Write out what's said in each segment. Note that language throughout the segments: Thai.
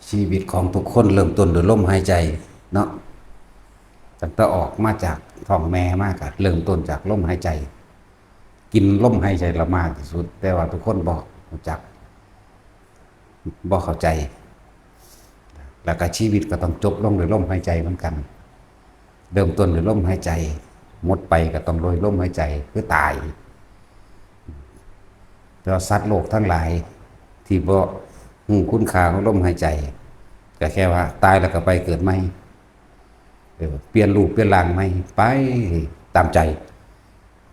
ชีวิตของทุกคนเริ่มต้นด้วยลมหายใจเนาะตั้งแต่ออกมาจากท้องแม่มากอะเริ่มต้นจากลมหายใจ กินลมหายใจละมากที่สุดแต่ว่าทุกคนบอกรู้จักบอกเข้าใจแล้วก็ชีวิตก็ต้องจบลงด้วยลมหายใจเหมือนกันเริ่มต้นด้วยลมหายใจหมดไปก็ต้องโดยลมหายใจคือตายแต่สัตว์โลกทั้งหลายที่บ่คุณค่าของลมหายใจก็แค่ว่าตายแล้วก็ไปเกิดใหม่เปลี่ยนรูปเปลี่ยนร่างใหม่ไปตามใจ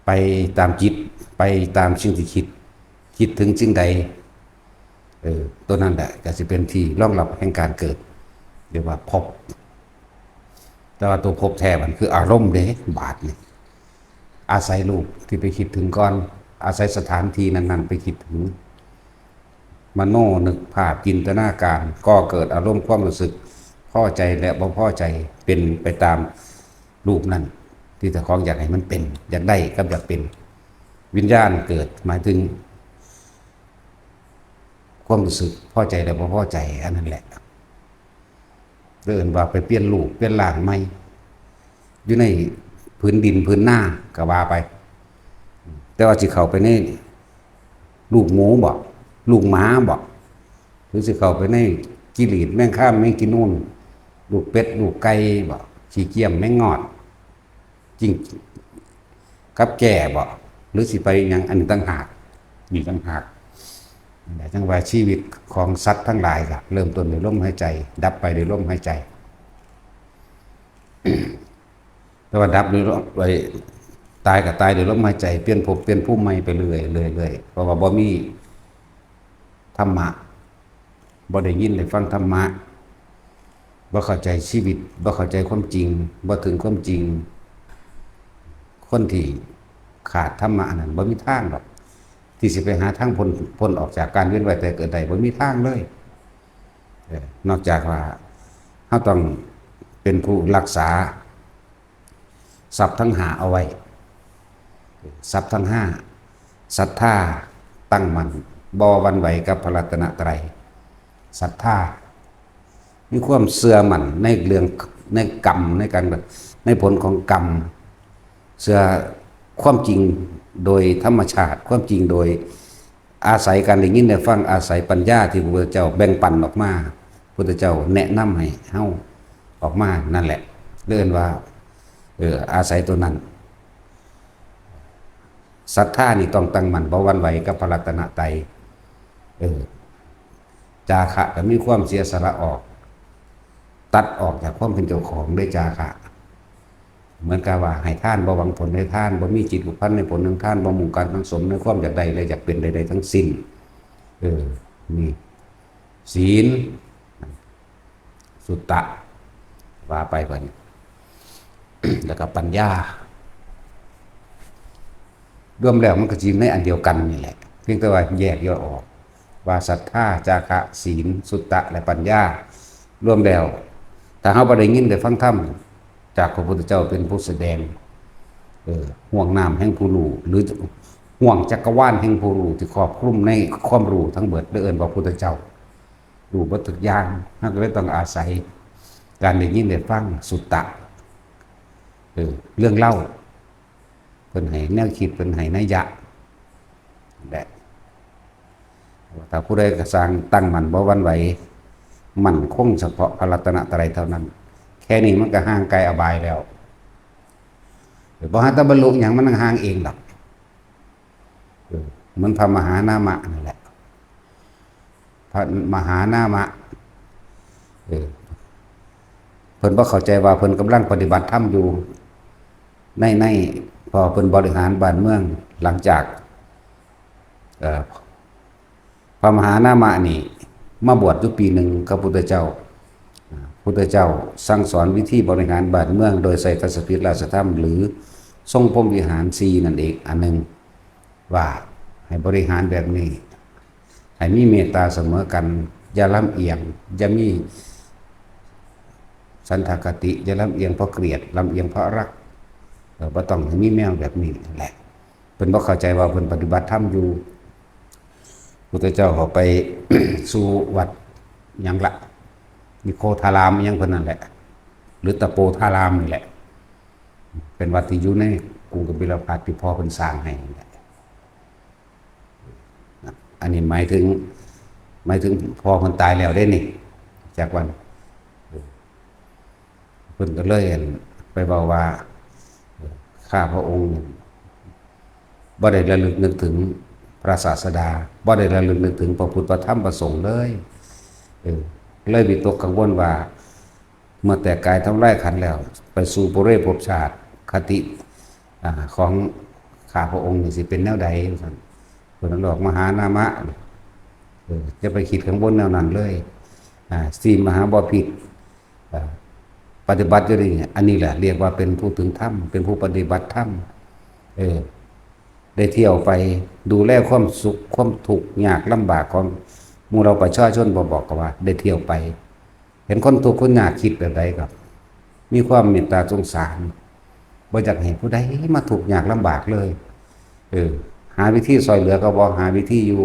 ไปตามจิตไปตามสิ่งที่คิดถึงสิ่งใดตัวนั้นแหละก็จะเป็นที่รองรับแห่งการเกิดเรียกว่าภพแต่ว่าตัวภพแท้มันคืออารมณ์เด้บาทนี่อาศัยรูปที่ไปคิดถึงก่อนอาศัยสถานที่นั้นๆไปคิดถึงมโนนึกภาพจินตนาการก็เกิดอารมณ์ความรู้สึกพอใจและบ่พอใจเป็นไปตามรูปนั้นที่แต่ของอยากให้มันเป็นอยากได้กับอยากเป็นวิญญาณเกิดหมายถึงความรู้สึกพอใจและบ่พอใจอันนั้นแหละเดินว่าไปเปลี่ยนรูปเปลี่ยนร่างใหม่อยู่ในพื้นดินพื้นหน้าก็ว่าไปแต่ว่าสิเข้าไปในลูกหมูบ่ลูกหมาบ่หรือสิเข้าไปในกิเลสแมงข้ามแมงกินนู่นลูกเป็ดลูกไก่บ่ขี้เกียจแมงงอดจริงกับแก่บ่หรือสิไปยังอันต่างหากมีต่างหากแต่จังว่าชีวิตของสัตว์ทั้งหลายก็เริ่มต้นด้วยลมหายใจดับไปด้วยลมหายใจแต่ว่าดับด้วยไปตายก็ตายด้วยลมหายใจเปลี่ยนภพเปลี่ยนภูมิใหม่ไปเรื่อยเพราะว่าบ่มีธรรมะบ่ได้ยินได้ฟังธรรมะบ่เข้าใจชีวิตบ่เข้าใจความจริงบ่ถึงความจริงคนที่ขาดธรรมะนั้นบ่มีทางหรอกที่สิไปหาทางพ้นออกจากการเวียนว่ายตายเกิดใดบ่มีทางเลยนอกจากว่าเฮาต้องเป็นผู้รักษาทรัพย์ทั้ง5เอาไว้ทรัพย์ทั้ง5ศรัทธาตั้งมั่นบ่หวั่นไหวกับพระรัตนตรัยศรัทธามีความเชื่อมั่นในเรื่องในกรรมในการในผลของกรรมเชื่อความจริงโดยธรรมชาติความจริงโดยอาศัยการได้ยินได้ฟังอาศัยปัญญาที่พระพุทธเจ้าแบ่งปันออกมาพระพุทธเจ้าแนะนำให้เฮาออกมานั่นแหละเรียกว่าอาศัยตัวนั้นศรัทธานี่ต้องตั้งมั่นบ่หวั่นไหวกับพระรัตนตรัยจาคะก็มีความเสียสละออกตัดออกจากความเป็นเจ้าของด้วยจาคะเหมือนกับว่าให้ท่านบ่หวังผลให้ท่านบ่มีจิตผูกพันในผลของท่านบ่มุ่งการทั้งสมในความอยากใดเลยอยากเป็นใดๆทั้งสิ้นนี่ศีลสุตตะว่าไปก่อน แล้วก็ปัญญารวมแล้วมันก็จีนในอันเดียวกันนี่แหละเพียงแต่ว่าแยกย่อยออกว่าศรัทธาจาคะศีลสุตตะและปัญญารวมแล้วถ้าเฮาบ่ได้ยินได้ฟังธรรมจากพระพุทธเจ้าเป็นผู้แสดงห่วงน้ำแห่งผู้รู้หรือห่วงจักรวาลแห่งผู้รู้ที่ครอบคลุมในความรู้ทั้งเบิดเอิ้นว่าพระพุทธเจ้ารู้บ่ทุกอย่างเฮาก็เลยต้องอาศัยการได้ยินได้ฟังสุตตะเรื่องเล่าเพิ่นให้แนวคิดเพิ่นให้นัยยะแหละถ้าผู้ใดก็สร้างตั้งมั่นบ่หวั่นไหวมั่นคงเฉพาะพระรัตนตรัยเท่านั้นแค่นี้มันก็ห่างไกลอบายแล้วบ่หาแต่บรรลุหยังมันห่างเองดอกมันพระมหานามะนั่นแหละพระมหานามะเพิ่นบ่เข้าใจว่าเพิ่นกำลังปฏิบัติธรรมอยู่ในพอเพิ่นบริหารบ้านเมืองหลังจากพระมหานามะนี่มาบวชอยู่ปีหนึ่งกับพุทธเจ้าพุทธเจ้าสั่งสอนวิธีบริหารบ้านเมืองโดยใส่ทัศพิธราชธรรมหรือทรงพรหมวิหาร4นั่นเองอันหนึ่งว่าให้บริหารแบบนี้ให้มีเมตตาเสมอกันอย่าลำเอียงอย่ามีสันทคติอย่าลำเอียงเพราะเกลียดลำเอียงเพราะรักบ่ต้องมีแมวแบบนี้แหละเพิ่นบ่เข้าใจว่าเพิ่นปฏิบัติธรรมอยู่พุทธเจ้าเขาไป สู่วัดหยังละ นิโคธารามอิหยังเพิ่นนั่นแหละหรือตะโปธารามนี่แหละเป็นวัดที่อยู่ในกรุงกบิลพัสดุที่พ่อเพิ่นสร้างให้นี่แหละอันนี้หมายถึงพ่อเพิ่นตายแล้วได้นี่จากวันเพิ่นก็เลยไปบอกว่าข้าพระองค์บ่ได้ระลึกนึกถึงพระศาสดาบ่ได้ระลึกนึกถึงพระพุทธพระธรรมพระสงฆ์เลยเลยวิตกกังวลว่าเมื่อแต่กายทำลายขันธ์แล้วไปสู่ปุเรภพชาติคติของข้าพระองค์นี่สิเป็นแนวใดเพิ่นบอกมหานามะจะไปคิดข้างบนแนวนั้นเลยสี่มหาบพิตรปฏิบัติอยู่นี่อันนี้แหละเรียกว่าเป็นผู้ถึงธรรมเป็นผู้ปฏิบัติธรรมได้เที่ยวไปดูแลความสุขความทุกข์ยากลำบากของหมู่เราประชาชนบอกกันว่าได้เที่ยวไปเห็นคนทุกข์คนยากคิดแบบใดครับมีความเมตตาสงสารบ่อยากเห็นผู้ใดมาทุกข์ยากลำบากเลยหาวิธีช่วยเหลือก็บ่หาวิธีอยู่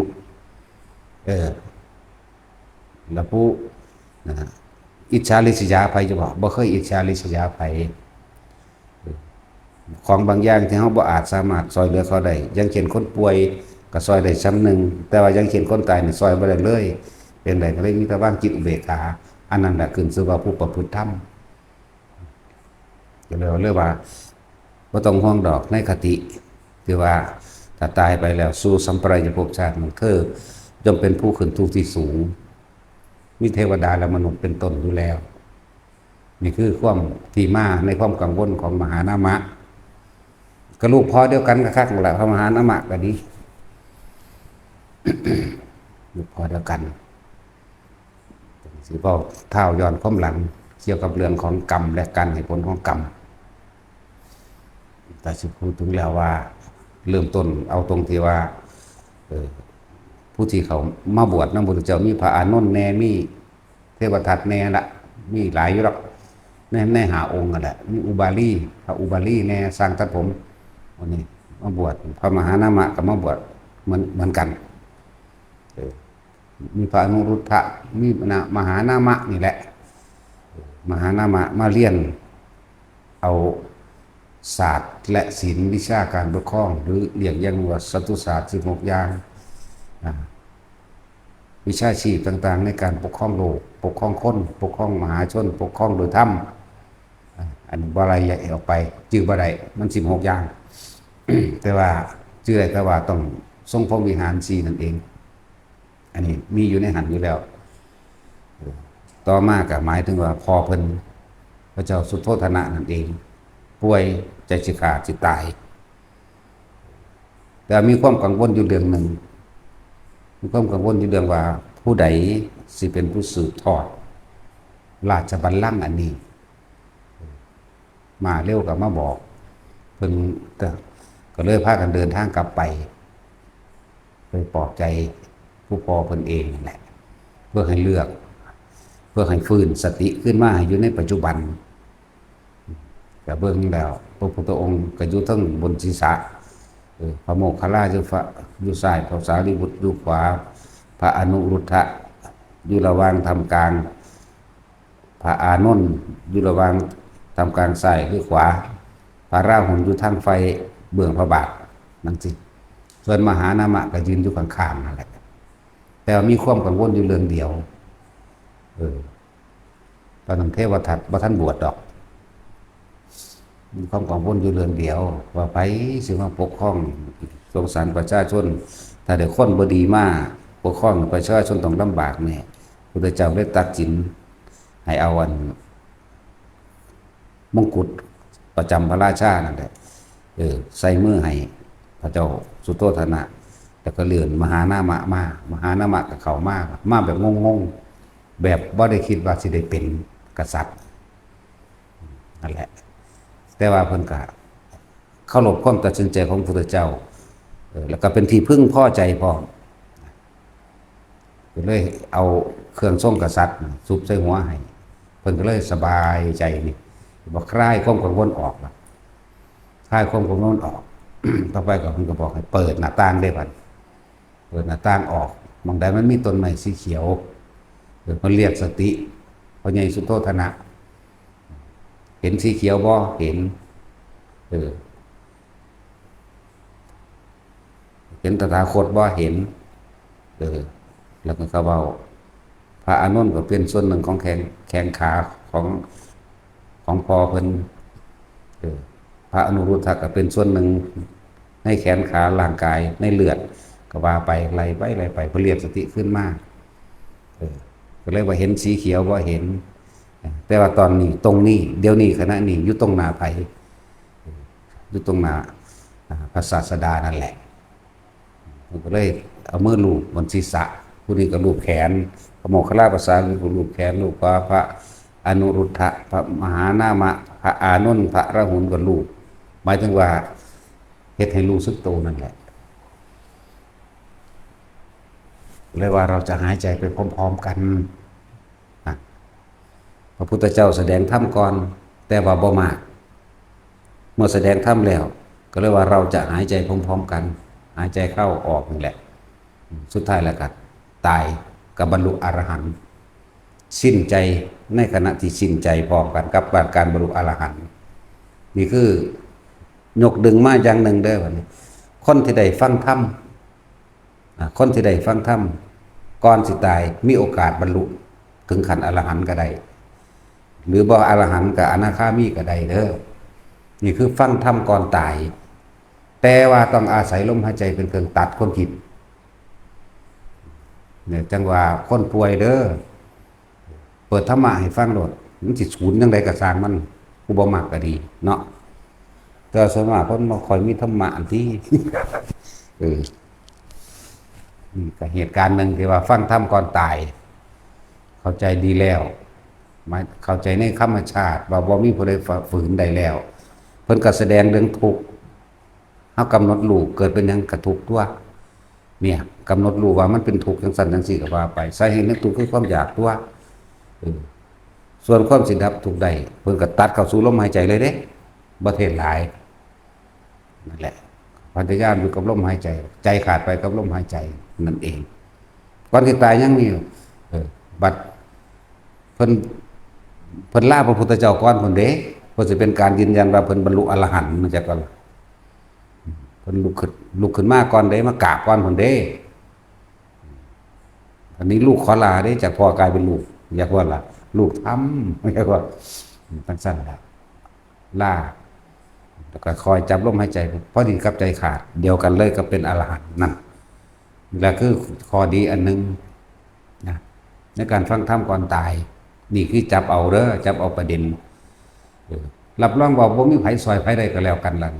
แล้วผู้อิจฉาริษยาภัยจะบอกบ่เคยอิจฉาริษยาภัยของบางอย่างที่เขาบ่อาจสามารถซอยเหลือเขาได้ยังเขียนคนป่วยก็ซอยได้ชั้นหนึ่งแต่ว่ายังเขียนคนตายนี่ซอยบ่ได้เลยเป็นไรก็เลยมีแต่ว่างจิตอุเบกขาอันนั้นแหละขึ้นชื่อว่าผู้ประพฤติธรรมก็เลยเรียกว่าบ่ต้องห่วงดอกในคติคือว่าถ้าตายไปแล้วสู่สัมปรายภพชาติมันคือย่อมเป็นผู้ขึ้นทุกข์ที่สูงมีเทวดาและมนุษย์เป็นต้นอยู่แล้วนี่คือความที่มาในความกังวลของมหานามะก็ลูกพ่อเดียวกันกับข้างหลังพระมหานามะก็ดี ลูกพ่อเดียวกันสิพ่อเท้าย้อนข้อมหลังเกี่ยวกับเรื่องของกรรมและการให้ผลของกรรมแต่สิพูดถึงแล้วว่าเริ่มต้นเอาตรงที่ว่าผู้ที่เขามาบวชนำพระพุทธเจ้ามีพระอานนท์แน่มีเทวทัตแน่ละมีหลายอยู่หรอกแน่หาองค์กันแหละมีอุบาลีพระอุบาลีแน่สร้างตัดผมวันนี้มาบวชพระมหานามะกับมาบวชเหมือนกันมีพระอนุรุทธะมีมหานามะนี่แหละมหานามะมาเรียนเอาศาสตร์และศิลป์วิชาการปกครองหรือเรียกยังว่าสัตตุศาสตร์16อย่างวิชาชีพต่างๆในการปกครองโลกปกครองคนปกครองมหาชนปกครองโดยธรรมอันบ่อะไรใหญ่ออกไปจื่อบ่ได้มัน16อย่าง แต่ว่าจื่อได้แต่ว่าต้องทรงพรหมวิหาร4นั่นเองอันนี้มีอยู่ในหันอยู่แล้วต่อมาก็หมายถึงว่าพอเพิ่นพระเจ้าสุโธทนะนั่นเองป่วยใจสิขาดสิตายแต่มีความกังวลอยู่เรื่องหนึ่งมีความกังวลอยู่เรื่องว่าผู้ใดสิเป็นผู้สืบทอดราชบัลลังก์อันนี้มาเร็วกับมาบอกเพิ่นก็เลยพากันเดินทางกลับไปปลอบใจผู้ปอเพิ่นเองแหละเพื่อให้เลือกเพื่อให้ฟื้นสติขึ้นมาอยู่ในปัจจุบันก็เบิ่งแล้วพระพุทธองค์ก็อยู่ทั้งบนศีรษะพระโมคคัลลาอยู่ซ้ายพระสารีบุตรอยู่ขวาพระอนุรุทธะอยู่ระหว่างทำกลางพระอานนท์อยู่ระหว่างทำกลางซ้ายหรือขวาพระราหุลอยู่ทางไฟเบื้องพระบาทนั่นสิส่วนมหานามะก็ยืนอยู่ข้างๆนั่นแหละแต่มีความกังวลอยู่เรื่องเดียวตอนนั้นเทวทัตบ่ทันบวชดอกมีความกังวลอยู่เรื่องเดียวว่าไปสิมาปกครองสงสารประชาชนถ้าเดี๋ยวคนบ่ดีมาปกครองประชาชนต้องลำบากแน่พุทธเจ้าได้ตัดสินให้เอามงกุฎประจำพระราชานั่นแหละใส่มือให้พระเจ้าสุโธทนะแล้วก็เลื่อนมหานามะมามหานามะกับเขามาแบบงงๆแบบบ่ได้คิดว่าสิได้เป็นกษัตริย์นั่นแหละแต่ว่าเพิ่นก็เคารพความตัดสินใจของพระพุทธเจ้าแล้วก็เป็นที่พึ่งพอใจพร้อมก็เลยเอาเครื่องทรงกษัตริย์ซุบใส่หัวให้เพิ่นก็เลยสบายใจนี่บ่คลายความกังวลออกล่ะคลายความกังวลออก ต่อไปก็เพิ่นก็บอกให้เปิดหน้าต่างได้บัดเปิดหน้าต่างออกมองใดมันมีต้นไม้สีเขียวเพิ่นเรียกสติ พ่อใหญ่สุโธทนะเห็นสีเขียวบ่เห็นเห็นตถาคตบ่เห็นแล้วก็เขาเว้าพระอานนท์ก็เป็นส่วนหนึ่งของแขนขาของพ่อเพิ่นพระอนุรุทธะก็เป็นส่วนหนึ่งในแขนขาร่างกายในเลือดก็ว่าไปไล่ไปเพื่อเรียกสติขึ้นมาก็เลยว่าเห็นสีเขียวว่าเห็นแต่ว่าตอนนี้ตรงนี้เดี๋ยวนี้ขณะนี้อยู่ตรงหน้าไผอยู่ตรงหน้าพระศาสดานั่นแหละผมก็เลยเอามือลูบบนศีรษะผู้นี้ก็ลูบแขนพระโมคคัลลาภาษาลูบแขนลูบพระอนุรุทธะพระมหานามะพระอานนท์พระราหุลก็ลูบหมายถึงว่าเฮ็ดให้รู้สึกตัวนั่นแหละเลยว่าเราจะหายใจไปพร้อมๆกันพระพุทธเจ้าแสดงธรรมก่อนแต่ว่าบ่มากเมื่อแสดงธรรมแล้วก็เลยว่าเราจะหายใจพร้อมๆกันหายใจเข้าออกนี่แหละสุดท้ายแล้วก็ตายกับบรรลุอรหันต์สิ้นใจในขณะที่สิ้นใจพร้อมกันกับการบรรลุอรหันต์นี่คือยกดึงมาอย่างหนึ่งเด้อวันนี้คนที่ได้ฟังธรรมคนที่ได้ฟังธรรมก่อนสิตายมีโอกาสบรรลุถึงขั้นอรหันต์ก็ได้หรือบ่อรหันต์กับอนาคามีก็ได้เด้อนี่คือฟังธรรมก่อนตายแต่ว่าต้องอาศัยลมหายใจเป็นเครื่องตัดความคิดเนี่ยจังว่าคนป่วยเด้อเปิดธรรมะให้ฟังโลดมันสิศูนย์จังไดก็สร้างมันผู้บ่มักก็ดีเนาะแต่ส่วนมากเพิ่นบ่ค่อยมีธรรมะอันที่นี่ก็เหตุการณ์หนึ่งที่ว่าฟังธรรมก่อนตายเข้าใจดีแล้วเข้าใจในธรรมชาติว่าบ่มีผู้ใดฝืนได้แล้วเพิ่นก็แสดงเรื่องทุกข์เฮากำหนดรู้เกิดเป็นหยังกระทุกข์ตัวเนี่ยกำหนดรู้ว่ามันเป็นทุกข์จังซั่นจังซี่ก็ว่าไปสาเหตุของทุกข์คือความอยากตัวส่วนความสิดับทุกข์ได้เพิ่นก็ตัดเข้าสู่ลมหายใจเลยเด้บ่เทศหลายนั่นแหละพยายามอยู่กับลมหายใจใจขาดไปกับลมหายใจนั่นเองก่อนที่ตายยังมีบัดเพิ่นลาพระพุทธเจ้าก่อนเพิ่นเด้เพิ่นสิเป็นการยืนยันว่าเพิ่นบรรลุอรหันต์มันจะก่อนเพิ่นลุกขึ้นมาก่อนเด้มากราบก่อนเพิ่นเด้อันนี้ลูกขอลาเด้จากพ่อกลายเป็นลูกอยากว่าล่ะลูกทำไม่ใช่ว่าตั้งสั้นแล้วลาแล้วก็คอยจับลมหายใจพอดีกับใจขาดเดียวกันเลยก็เป็นอรหันต์นั่นแล้วคือข้อดีอันนึงนะในการฟังธรรมก่อนตายนี่คือจับเอาเด้อจับเอาประเด็นรับรองว่าบ่มีไผซอยไผได้ก็แล้วกันล่ะ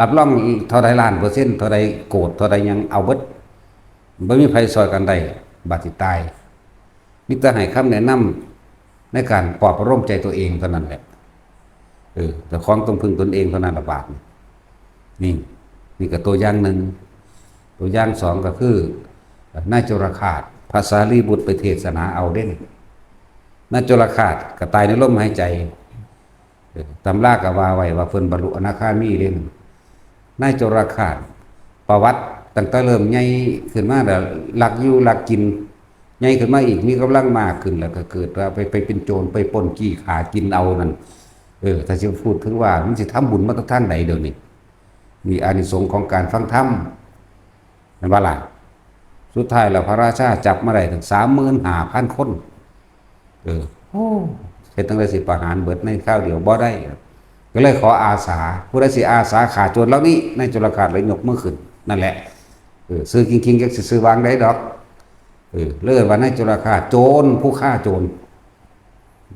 รับรองเท่าใดล้าน%เท่าใดโกรธเท่าใดยังเอาเบิดบ่มีไผซอยกันได้บัดสิตายมีแต่ให้คำแนะนำในการปลอบประโลมใจตัวเองเท่านั้นแหละแต่ของต้องพึ่งตนเองเท่านั้นละบาทนี่ก็ตัวอย่างหนึ่งตัวอย่างสองก็คือนายโจรคาตภาษาลีบุตรไปเทศนาเอาเด่นนายโจรคาตก็ตายในลมหายใจตำราก็ว่าไว้ว่าเพิ่นบรรลุอนาคามีเด่นนายโจรคาตประวัติตั้งแต่เริ่มใหญ่ขึ้นมาแล้วหลักอยู่หลักกินใหญ่ขึ้นมาอีกมีกำลังมากขึ้นแล้วก็เกิดว่าไปเป็นโจรไปปล้นจี้ขากินเอานั่นถ้าจะพูดถึงว่ามันสิทำบุญมาทางไหนเดี๋ยวนี้มีอานิสงส์ของการฟังธรรมนั่นว่าล่ะสุดท้ายแล้วพระราชาจับมาได้ถึง35,000 คนเฮ็ดตั้งแต่สิประหารเบิดในข้าวเดียวบ่ได้ก็เลยขออาสาผู้ใดสิอาสาฆ่าโจรเหล่านี้ในโจรคาตเลยยกมือขึ้นนั่นแหละซื้อคิงๆจักสิซื้อวางได้ดอกเลิศว่าในโจรคาตโจรผู้ฆ่าโจร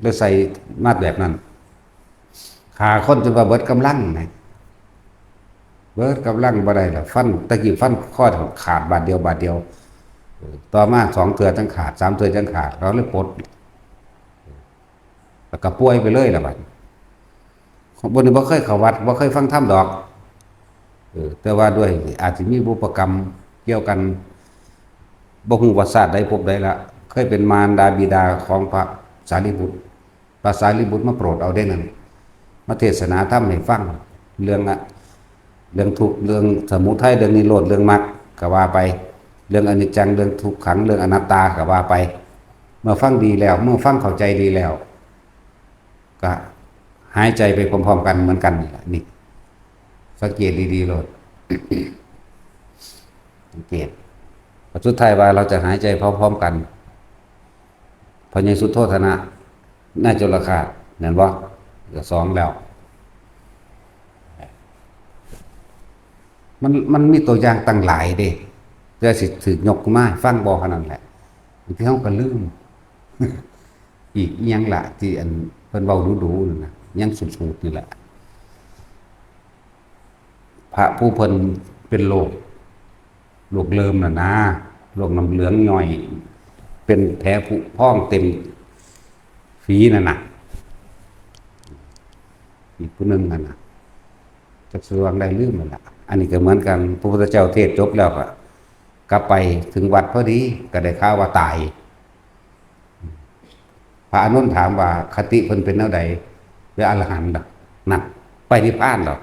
เลยใส่มาดแบบนั้นฆ่าคนจนว่าเบิดกำลังนะเบิดกำลังบ่ได้ล่ะฟันตะกี้ฟันข้อขาดบาดเดียวต่อมา2เทื่อจังขาด3เทื่อจังขาดเราเลยปลดแล้วก็ป่วยไปเลยล่ะบัดบ่ได้บ่เคยเข้าวัดบ่เคยฟังธรรมดอกแต่ว่าด้วยอาจสิมีบุพกรรมเกี่ยวกันบ่ฮู้ว่าชาติใดภพใดละเคยเป็นมารดาบิดาของพระสารีบุตรพระสารีบุตรมาโปรดเอาได้นั่นมาเทศนาธรรมให้ฟังเรื่องทุกข์เรื่องสมุทัยเรื่องนิโรธเรื่องมรรคก็ว่าไปเรื่องอนิจจังเรื่องทุกขังเรื่องอนัตตาก็ว่าไป มื่อฟังดีแล้วเมื่อฟังเข้าใจดีแล้วก็หายใจไปพร้อมๆกันเหมือนกันนี่แหละนี่สังเกตดีๆเลยสังเกตสุดท้ายว่าเราจะหายใจพร้อมๆกันพอใหญสุดโทษนะน่าจุลคาเห็นบ่ก็สองแล้วมันมีตัวอย่างตั้งหลายเด้เพื่อสิถือยกมาฟังบ่ขนาดแหละที่เฮาก็ลืมอีกยังละที่อันเพิ่นเว้าดูๆนั่นน่ะยังสูดๆนี่แหละพระผู้เพิ่นเป็นโรคเริมน่ะนะโรคน้ำเหลืองย่อย เป็นแผลผุพองเต็มฝีนั่นน่ะอีกผู้หนึงนั่นน่ะจักสว่างได้ลืมนั่นล่ะอันนี้ก็เหมือนกันพระพุทธเจ้าเทศจบแล้วก็กลับไปถึงวัดพอดีก็ได้ข่าวว่าตายพระอานนท์ถามว่าคติเพิ่นเป็นแนวใดเป็นอรหันต์ดอกนั่นไปนิพพานดอก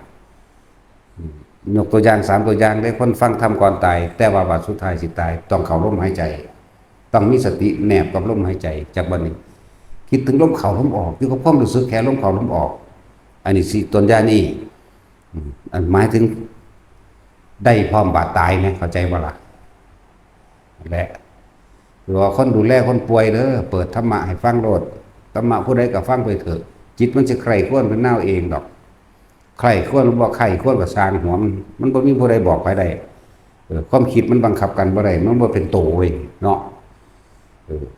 ยกตัวอย่าง3ตัวอย่างได้คนฟังธรรมก่อนตายแต่ว่าบัดสุดท้ายสิตายต้องเข้าลมหายใจต้องมีสติแนบกับลมหายใจจากบัดนี้คิดถึงลมเข้าลมออกอยู่กับความรู้สึกแค่ลมเข้าลมออกอันนี้สิตัวยานี่อันหมายถึงได้พร้อมบาดตายไหมเข้าใจบ่ล่ะและหรือว่าคนดูแลคนป่วยเด้อเปิดธรรมะให้ฟังโลดธรรมะผู้ใดก็ฟังไปเถอะจิตมันจะใคร่ครวญเป็นแนวเองดอกใคร่ครวญบ่ใคร่ครวญก็สร้างหัวมันบ่มีผู้ใดบอกไปได้ความคิดมันบังคับกันบ่ได้มันบ่เป็นโตเว้ยเนาะ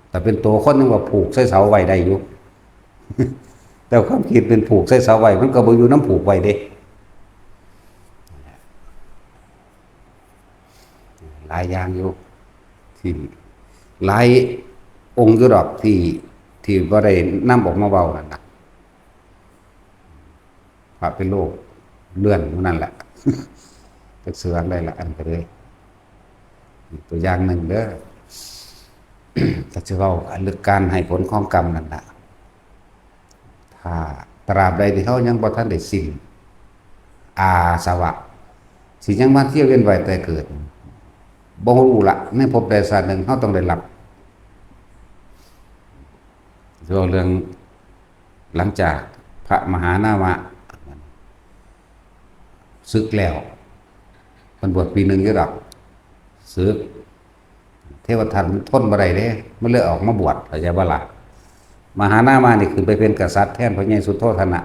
แต่เป็นโตคนนึงว่าผูกใส่เสาไว้ได้อยู่ แต่ความคิดเป็นผูกใส่เสาไว้มันก็บ่อยู่น้ำผูกไว้เด้หลายอย่างอยู่ที่หลายองค์อยู่ดอกที่บ่ได้นำออกมาเว้านั่นน่ะพระเป็นโรคเลื่อนนั่นแหละ จักเสือได้ละอันไปเลยตัวอย่างหนึ่งเด้อ ถ้าจะเว้าอันลึกการให้ผลของกรรมนั่นน่ะถ้าตราบใดที่เฮายังบ่ทันได้สิ้นอาสวะสิยังมาเที่ยวเวียนว่ายแต่เกิดบ่รู้ละในภพใดชาติหนึ่งเฮาต้องได้รับเรื่องหลังจากพระมหานามะศึกแล้วมันบวชปีหนึ่งอยู่ดอกศึกเทวทัตมันทนบ่ได้เด้มันเลยออกมาบวชเข้าใจบ่ล่ะมหานามะนี่ขึ้นไปเป็นกษัตริย์แทนพระใหญ่สุโธทนะ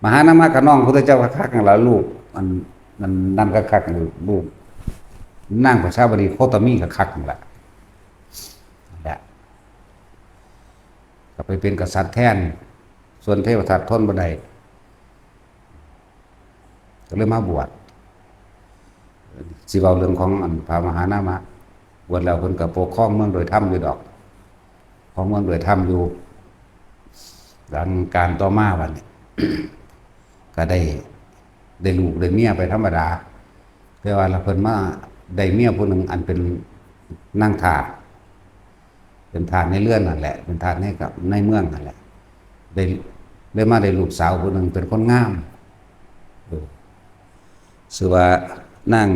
มหานามะกับน้องพุทธเจ้าคักๆนั่นล่ะลูกมันนั่นคักๆลูกนางพระชาบดีโคตมีคักๆนั่นล่ะก็ไปเป็นกษัตริย์แทนส่วนเทวทัตทนบ่ได้ก็เลยมาบวชสิเว้าเรื่องของพระมหานามะบวชแล้วเพิ่นก็ปกครองเมืองโดยธรรมอยู่ดอกของเมืองโดยธรรมอยู่หลังการต่อมาบัดนี้ ก็ได้ลูกได้เมียไปธรรมดาแต่ว่าละเพิ่นมาได้เมียผู้หนึงอันเป็นนางทาสเป็นทาสในเรือนนั่นแหละเป็นทาสในกับในเมืองนั่นแหละได้มาได้ลูกสาวผู้หนึงเป็นคนงามชื่อว่านาง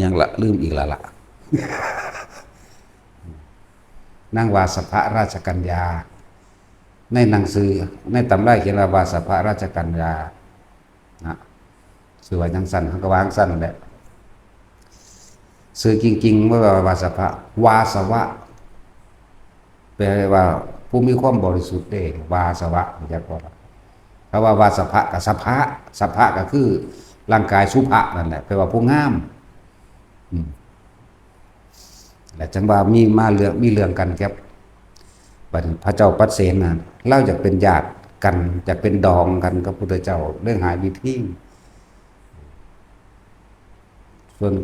ยังละลืมอีกละ นางวาสภราชกัญญาในหนังสือในตำราเขียนว่าวาสภราชกัญญานะชื่อว่าจังสั้นเขาก็วางสั้นแหละชื่อจริงๆว่าวาสภวาสวะแปลว่าผู้มีความบริสุทธิ์เด้วาสวะจักว่าเพราะว่าวาสภะกับสภะก็คือร่างกายสุภะนั่นแหละแปลว่าผู้งามและจังว่ามีเรื่องกันครับบัดพระเจ้าปัสเสนน่ะเล่าจากเป็นญาติกันจากเป็นดองกันกับพุทธเจ้าเรื่องหาวิธีส่วน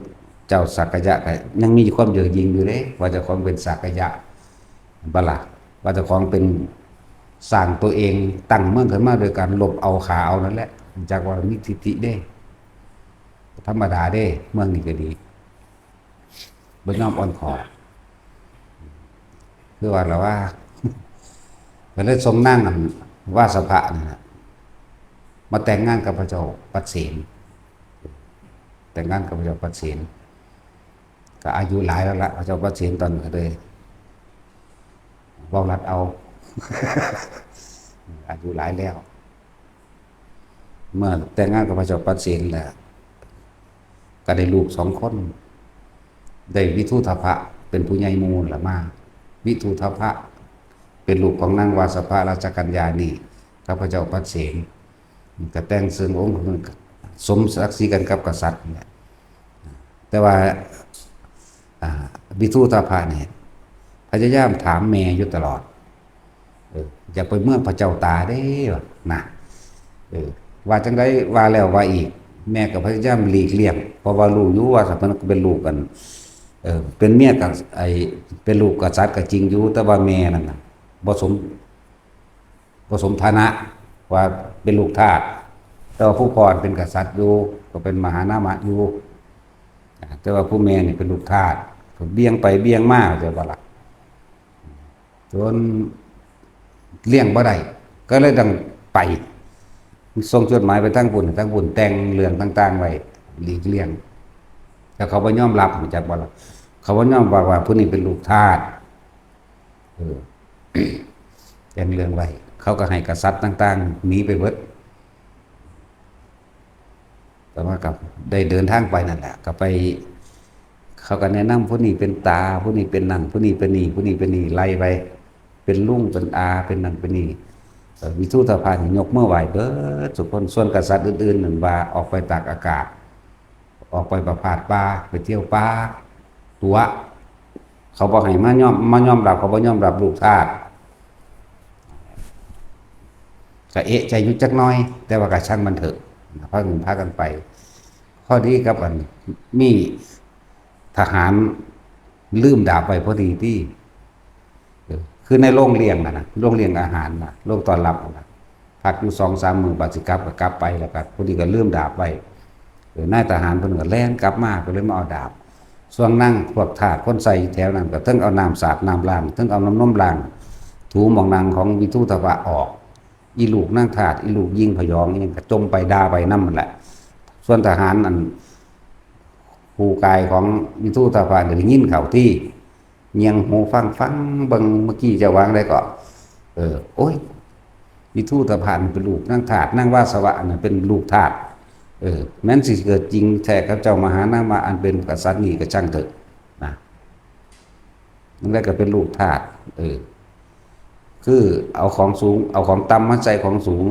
เจ้าสักยะก็ยังมีความเย่อหยิ่งอยู่เด้ว่าเจ้าของเป็นสักยะบ่ล่ะว่าเจ้าของเป็นสร้างตัวเองตั้งเมืองขึ้นมาโดยการลบเอาขาเอานั่นแหละจากว่ามีทิฏฐิเด้ธรรมดาเด้เมืองนี้ก็ดีบ่ยอมอ่อนขอคือว่าเราว่าก็เลยทรงนั่งวาสภะนะฮะมาแต่งงานกับพระเจ้าปัสเสนแต่งงานกับพระเจ้าปัสเสนก็อายุหลายแล้วละพระเจ้าปัสเสนตอนนั้นก็เลย เว้ารัดเอาอายุหลายแล้วเมื่อแต่งงานกับพระเจ้าปัดเสนแล้วก็ได้ลูก2 คนได้วิทูธพะเป็นผู้ใหญ่มูลละมาวิทูธพะเป็นลูกของนางวาสภาราชกัญญาณีกับพระเจ้าปัดเสนก็แต่งซึ่งองค์สมศักดิ์ศรีกันกับกษัตริย์เนี่ยแต่ว่าวิทูธพะเนี่ยพยายามถามแม่อยู่ตลอดอย่าไปเมืองพระเจ้าตาได้นะว่าจังไดว่าแล้วว่าอีกแม่ก็พยายามหลีกเลี่ยงเพราะว่ารู้อยู่ว่าสัพพนก็เป็นลูกกันเป็นเมียกับเป็นลูกกษัตริย์ก็จริงอยู่แต่ว่าแม่นั่นน่ะบ่สมฐานะว่าเป็นลูกทาสแต่ว่าผู้พ่อเป็นกษัตริย์อยู่ก็เป็นมหานามะอยู่แต่ว่าผู้แม่นี่เป็นลูกทาสเบี่ยงไปเบี่ยงมาจะว่าล่ะจนเลี้ยงบ่ได้ก็เลยต้องไปส่งจดหมายไปทั้งบุญแต่งเรื่องต่างๆไว้หลีกเลี่ยงแล้วเขาบ่ยอมรับจากบ่ล่ะเขาบ่ยอมว่าผู้นี้เป็นลูกทาสแต่งเรื่องไว้เขาก็ให้กษัตริย์ต่างๆหนีไปเบิดแต่ว่ากับได้เดินทางไปนั่นแหละก็ไปเขาก็แนะนำผู้นี้เป็นตาผู้นี้เป็นนั่นผู้นี้เป็นนี่ผู้นี้เป็นนี่ไล่ไปเป็นลุงเป็นอาเป็นนั่นเป็นนี่วิทูธพะนี่ยกมือไหว้เบิดทุกคนส่วนกษัตริย์อื่นๆนั่นว่าออกไปตากอากาศออกไปประพาสป่าไปเที่ยวป่าตัวเขาบ่ให้มายอมรับเขาบ่ยอมรับลูกทาสก็เอะใจอยู่จักหน่อยแต่ว่าก็ช่างมันเถอะพากันไปข้อดีครับอันมีทหารลืมดาบไปพอดีที่คือในโรงเลี้ยงนะโรงเลี้ยงอาหารนะโรงต้อนรับนะพักอยู่2-3 มื้อบัดสิกลับก็กลับไปแล้วก็พอดีก็ลืมดาบไว้นายทหารเพิ่นก็แล่นกลับมาก็เลยมาเอาดาบส่วนนั่งพวกทาสคนใส่แถวนั้นก็เทิงเอาน้ำสาดน้ำล้างเทิงเอาน้ำนมล้างถูหม่องนางของวิทูธพะออกอีลูกนั่งทาสอีลูกยิงพยองนี่ก็จมไปด่าไปนำนั่นแหละส่วนทหารอันผู้กายของวิทูธพะได้ยินเข้าที่เงียงหูฟังเบิ่งเมื่อกี้จะวางได้ก็โอ้ยวิทูธพะเป็นลูกนั่งทาสนั่งวาสวะน่ะเป็นลูกทาสแม้นสิเกิดจริงแท้กับเจ้ามหานามะอันเป็นกษัตริย์นี่ก็ช่างเถอะนะนั่นแหละก็เป็นลูกทาสคือเอาของสูงเอาของต่ำมาใส่ของสูง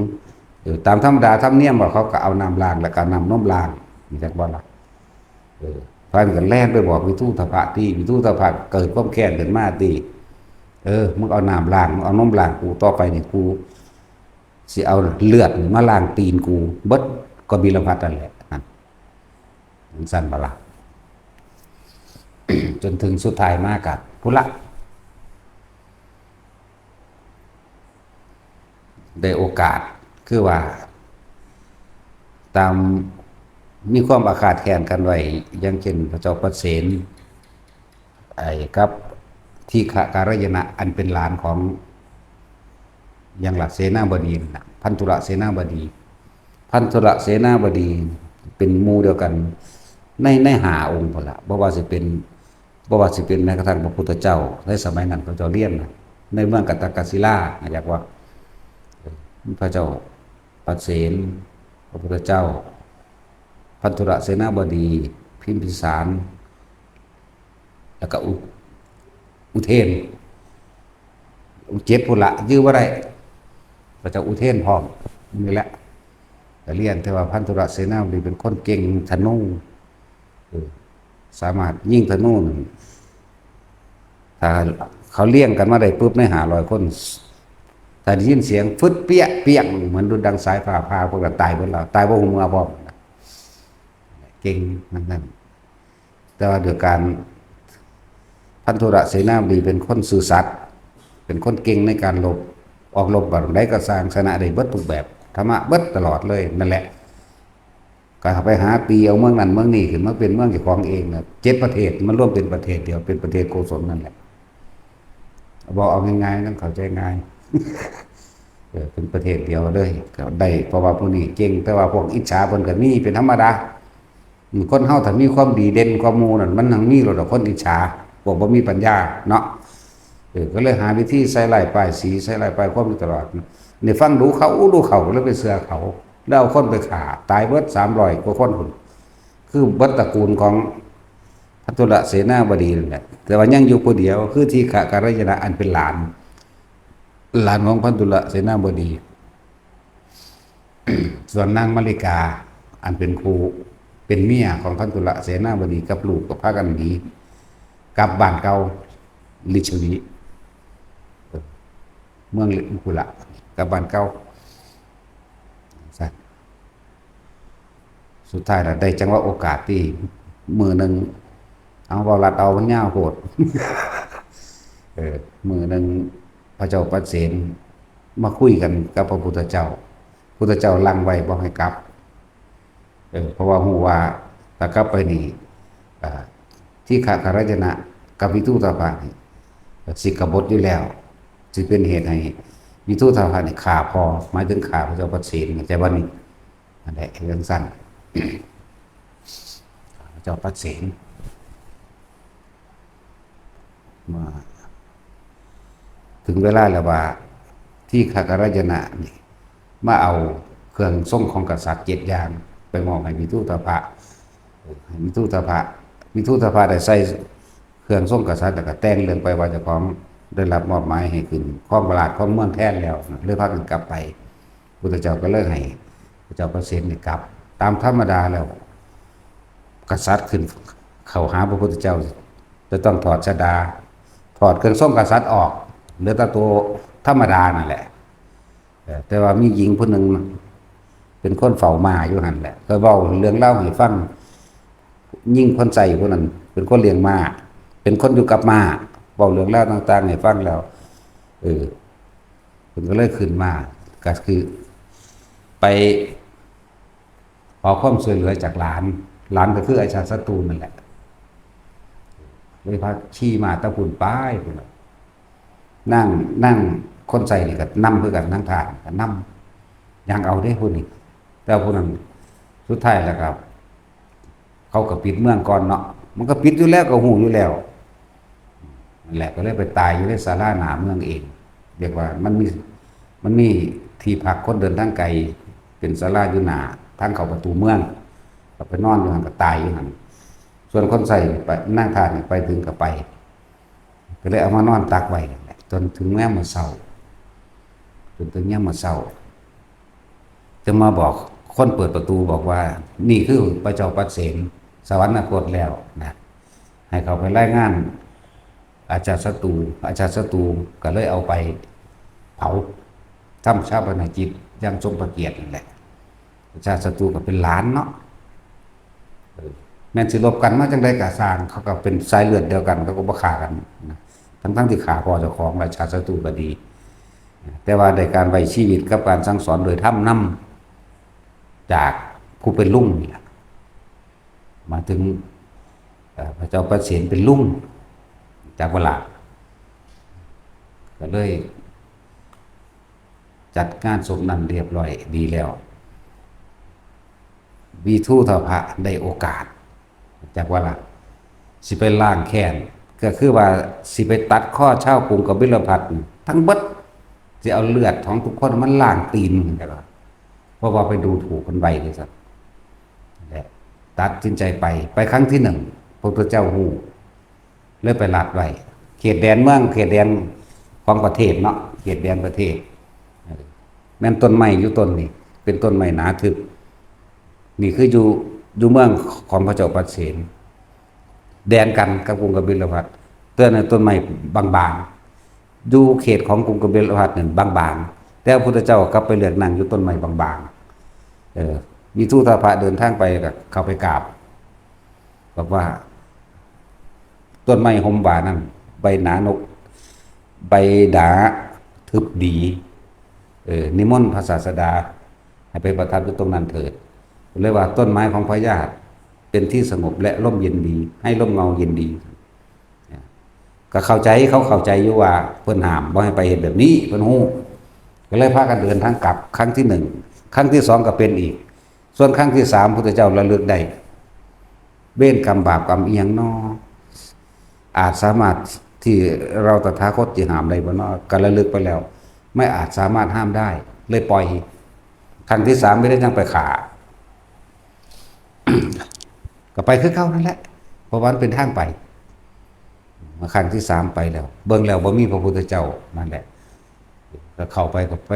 ตามธรรมดาธรรมเนียมว่าเขาก็เอาน้ำล้างแล้วก็นำนมล้างนี่จักบ่ล่ะพานกันแล่นไปบอกวิทูธพะที่วิทูธพะเกิดความแค้นขึ้นมาที่มึงเอาน้ำล้างมึงเอานมล้างกูต่อไปนี่กูสิเอาเลือดมาล้างตีนกูเบิดก็บิลพัทนั่นแหละมันสั้นบ่ล่ะ จนถึงสุดท้ายมากับพุละได้โอกาสคือว่าตามมีความอาฆาตแค้นกันไว้อย่างเช่นพระเจ้าปัดเสนกับที่การยนะอันเป็นหลานของยังหลักเสนาบดีนะพันธุระเสนาบดีเป็นหมู่เดียวกันใน5 องค์พุ่นล่ะบ่ว่าสิเป็นแม้กระทั่งพระพุทธเจ้าในสมัยนั้นพระเจ้าเลี้ยงในเมืองกัตตกศิลาอยากว่าพระเจ้าปัดเสนพระพุทธเจ้าพันธุระเสนาบดีพิมพิสารแล้วก็อุเทน7พุ่นละยื้อบ่ได้พระเจ้าอุเทนพร้อมนี่แหละแต่เรียนแต่ว่าพันธุระเสนาบดีเป็นคนเก่งธนูสามารถยิงธนูนึงถ้าเขาเลี้ยงกันมาได้ปุ๊บใน500 คนถ้าได้ยินเสียงฟึดเปี้ยเปี้ยงเหมือนดุจดังสายฟ้าพาพวกเราตายหมดแล้วตายบ่ฮู้เมื่อพร้อมเก่งนั่นแต่ว่าด้วยการพันธุระเสนาบดีเป็นคนซื่อสัตย์เป็นคนเก่งในการรบออกรบแบบใดก็สร้างชนะได้เบิดทุกแบบธรรมะเบิดตลอดเลยนั่นแหละก็ไปหาปีเอาเมืองนั้นเมืองนี้ขึ้นมาเป็นเมืองเจ้าของเองนะ7 ประเทศมันร่วมเป็นประเทศเดียวเป็นประเทศโกศลนั่นแหละบอกเอาง่ายๆต้องเข้าใจง่ายเป็นประเทศเดียวเลยก็ได้เพราะว่าพวกนี้เก่งแต่ว่าพวกอิจฉาเพิ่นก็มีเป็นธรรมดาคนเฮาถ้ามีความดีเด่นกว่าหมู่นั่นมันทั้งมีหรอกคนอิจฉาพวกบ่มีปัญญาเนาะ ก็เลยหาวิธีใส่ลายป้ายสีใส่ลายป้ายความอยู่ตลอดนี่ฟังดูเขาแล้วไปเสือเขาแล้วเอาคนไปขาตายเบิด300 กว่าคนพุ่นคือเบิดตระกูลของพัทุรเสนาบดีนั่นแหละแต่ว่ายังอยู่ผู้เดียวคือที่ขการยนะอันเป็นหลานของพัทุรเสนาบดีส่วนนางมลิกาอันเป็นครูเป็นเมียของพัทุรเสนาบดีกับลูกกับพากันหนีกลับบ้านเก่าลิชวีเมืองกุละกับบ้านเก่าสุดท้ายน่ะได้จังว่าโอกาสที่มือหนึ่งเอาเบาลัดเอามันยาวโหดมือหนึ่งพระเจ้าปเสนมาคุยกันกับพระพุทธเจ้าพุทธเจ้าลังไว้บอกให้กลับเพราะว่าหูว่าถ้ากลับไปนี่ที่ขาคารจนะกับวิทุตภานี่สิกบฏอยู่แล้วจึงเป็นเหตุให้วิทุตภานี่ขาพอหมายถึงขาพระเจ้าปเสนใจวันนี้นั่นแหละเรื่องสั้นพระเจ้าปเสนมาถึงเวลาแล้วว่าที่ขากรจนะนี่มาเอาเครื่องทรงของกษัตริย์7 อย่างไปมอบให้วิทุตภะวิทุตภะได้ใส่เครื่องทรงกษัตริย์แล้วก็แต่งเรื่องไปว่าเจ้าของได้รับมอบหมายให้ขึ้นครองราชย์ครองเมืองแทนแล้วเลยพากันกลับไปพุทธเจ้าก็เลิกให้พระเจ้าปเสนนี่กลับตามธรรมดาแล้วกษัตริย์ขึ้นเข้าหาพระพุทธเจ้าจะต้องถอดชฎาถอดเครื่องทรงกษัตริย์ออกเหลือแต่ตัวธรรมดานั่นแหละแต่ว่ามีหญิงผู้หนึ่งเป็นคนเฝ้าม้าอยู่หั่นแหละก็เว้าเรื่องเล่าให้ฟังยิ่งคนใส่ผู้นั้นเป็นคนเลี้ยงม้าเป็นคนอยู่กับม้าเว้าเรื่องเล่าต่างๆให้ฟังแล้วเพิ่นก็เลยขึ้นมาก็คือไปขอความช่วยเหลือจากหลานก็คืออาชาศัตรูนั่นแหละเลยพาขี่มาตะพุ่นป้ายพุ่นนั่งคนใส่นี่ก็นำคือกันนั่งทานก็นำยังเอาได้พุ่นนี่แต่พุ่นนั้นสุดท้ายแล้วครับเขาก็ปิดเมืองก่อนเนาะมันก็ปิดอยู่แล้วก็หูอยู่แล้วนั่นแหละก็เลยไปตายอยู่ในศาลาหน้าเมืองเองเรียกว่ามันมีที่พักคนเดินทางไกลเป็นศาลาอยู่หน้าทางเข้าประตูเมืองก็ไปนอนอยู่หั่นก็ตายอยู่หั่นส่วนคนใส่ไปนั่งทานไปถึงก็ไปก็เลยเอามานอนตักไว้จนถึงแม้มาเศร้าจะมาบอกคนเปิดประตูบอกว่านี่คือพระเจ้าปเสนสวรรคตแล้วนะให้เขาไปรายงานอาจารย์ศัตรูก็เลยเอาไปเผาทำชาปนกิจอย่างสมพระเกียรตินั่นแหละอาจารย์ศัตรูก็เป็นหลานเนาะแม่นสิลบกันมาจังได๋ก็สร้างเขาก็เป็นสายเลือดเดียวกันเขาก็บ่ฆ่ากันนะทั้งที่ฆ่าพ่อเจ้าของราชาศัตรูก็ดีแต่ว่าในการไว้ชีวิตกับการสั่งสอนโดยธรรมนำจากผู้เป็นลุงนี่ล่ะมาถึงพระเจ้าปเสนเป็นลุงจากเวลาก็เลยจัดงานศพนั้นเรียบร้อยดีแล้ววิทุตภะได้โอกาสจากว่าล่ะสิไปล้างแค้นก็คือว่าสิไปตัดข้อเช่ากรุงกบิลพัสดุทั้งเบิดสิเอาเลือดของทุกคนมันล้างตีนมันก็เพราะว่าไปดูถูกคนไว้เลยสักตัดสินใจไปครั้งที่1พระพุทธเจ้าฮู้เลยไปลัดไว้เขตแดนเมืองเขตแดนของประเทศเนาะเขตแดนประเทศแม่นต้นไม้อยู่ต้นนี้เป็นต้นไม้หนาทึบนี่คืออยู่เมืองของพระเจ้าปเสนแดนกันกับกรุงกบิลพัสต้นไม้บางๆอยู่เขตของกรุงกบิลพัสนั่นบางๆแต่พระพุทธเจ้ากลับไปเลือกนั่งอยู่ต้นไม้บางๆวิทุตภะเดินทางไปก็เข้าไปกราบบอกว่าต้นไม้ห่มบานั่นใบหนานกใบดาทึบดีนิมนต์พระศาสดาให้ไปประทับอยู่ตรงนั้นเถิดเลยว่าต้นไม้ของพระญาติเป็นที่สงบและร่มเย็นดีให้ร่มเงาเย็นดีก็เข้าใจเขาเข้าใจอยู่ว่าเพิ่นห้ามบ่ให้ไปเฮ็ดแบบนี้เพิ่นฮู้ก็เลยพากันเดินทางกลับครั้งที่1ครั้งที่2ก็เป็นอีกส่วนครั้งที่3พุทธเจ้าระลึกได้เว้นกรรมบาปกรรมอีหยังน้ออาจสามารถ ที่เราตถาคตจะห้ามได้บ่เนาะก็ระลึกไปแล้ว ไม่อาจสามารถห้ามได้ เลยปล่อยครั้งที่3ไม่ได้ยังไปขา ก็ไปคือเก่านั่นแหละเพราะว่ามันเป็นทางไปมาครั้งที่3ไปแล้ว เบิ่งแล้วบ่มีพระพุทธเจ้านั่นแหละก็เข้าไปก็ไป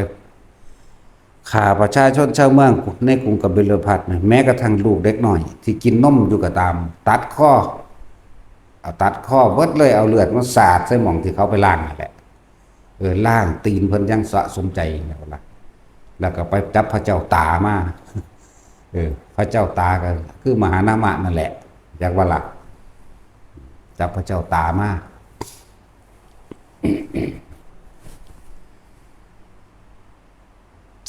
ฆ่าประชาชนชาวเมืองในกรุงกบิลพัสแม้กระทั่งลูกเด็กน้อยที่กินนมอยู่ก็ตาม ตัดข้อเอาตัดข้อเบิดเลยเอาเลือดมาสาดใส่หม่องที่เขาไปล้างนั่นแหละล้างตีนเพิ่นยังสะสมใจแล้วล่ะแล้วก็ไปจับพระเจ้าตามาพระเจ้าตาก็คือมหานามะนั่นแหละอยากว่าล่ะจับพระเจ้าตามา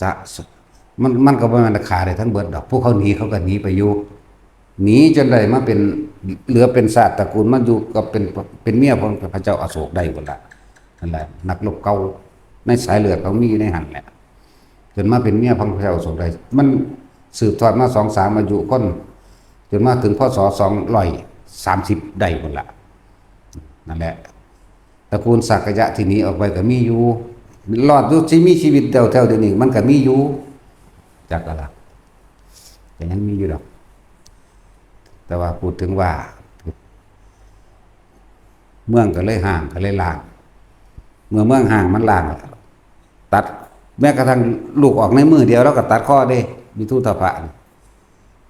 จะมันก็บ่แม่นขาได้ทั้งเบิดดอกพวกเขาหนีเขาก็หนีไปอยู่หนีจนได้มาเป็นเหลือเป็นชาติตระกูลมันอยู่ก็เป็นเมียของพระเจ้าอโศกได้พุ่นล่ะนั่นแหละนักรบเก่าในสายเลือดเขามีในหั่นแหละจนมาเป็นเมียของพระเจ้าอโศกได้มันสืบทอดมา2-3อายุคนจนมาถึงพศ230ได้พุ่นล่ะนั่นแหละตระกูลสักยะที่หนีออกไปก็มีอยู่รอดอยู่ที่มีชีวิตแถวๆเดี๋ยวนี้มันก็มีอยู่จักอะไรแต่ยังมีอยู่ดอกแต่ว่าพูดถึงว่าเมืองก็เลยห่างก็เลยล่างเมื่อเมืองห่างมันล่างตัดแม้กระทั่งลูกออกในมือเดียวแล้วก็ตัดข้อได้วิทุตภะ